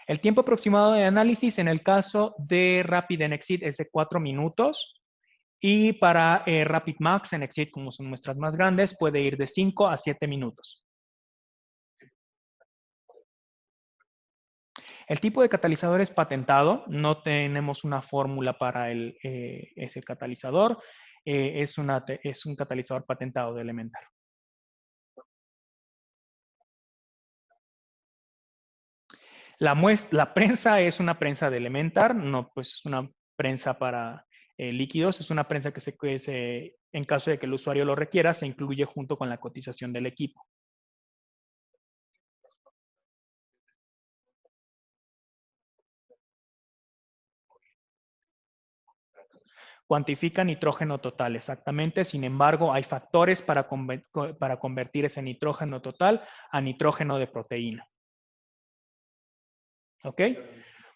El tiempo aproximado de análisis en el caso de Rapid en Exit es de 4 minutos y para Rapid Max en Exit, como son muestras más grandes, puede ir de 5 a 7 minutos. El tipo de catalizador es patentado, no tenemos una fórmula para ese catalizador, es un catalizador patentado de Elementar. La prensa es una prensa de Elementar, no, pues es una prensa para líquidos, es una prensa en caso de que el usuario lo requiera, se incluye junto con la cotización del equipo. Cuantifica nitrógeno total, exactamente. Sin embargo, hay factores para convertir ese nitrógeno total a nitrógeno de proteína. ¿Ok?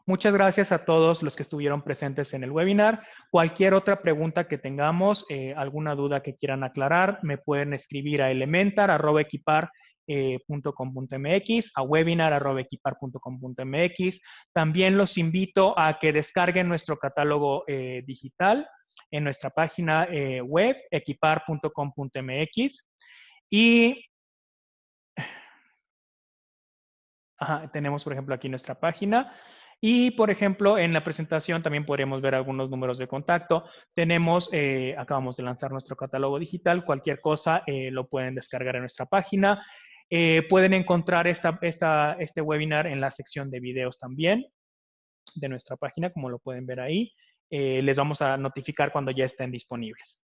Muchas gracias a todos los que estuvieron presentes en el webinar. Cualquier otra pregunta que tengamos, alguna duda que quieran aclarar, me pueden escribir a elementar@equipar a webinar@equipar.com.mx. También los invito a que descarguen nuestro catálogo digital en nuestra página web, equipar.com.mx. Y tenemos, por ejemplo, aquí nuestra página. Y, por ejemplo, en la presentación también podríamos ver algunos números de contacto. Tenemos, acabamos de lanzar nuestro catálogo digital. Cualquier cosa lo pueden descargar en nuestra página. Pueden encontrar este webinar en la sección de videos también de nuestra página, como lo pueden ver ahí. Les vamos a notificar cuando ya estén disponibles.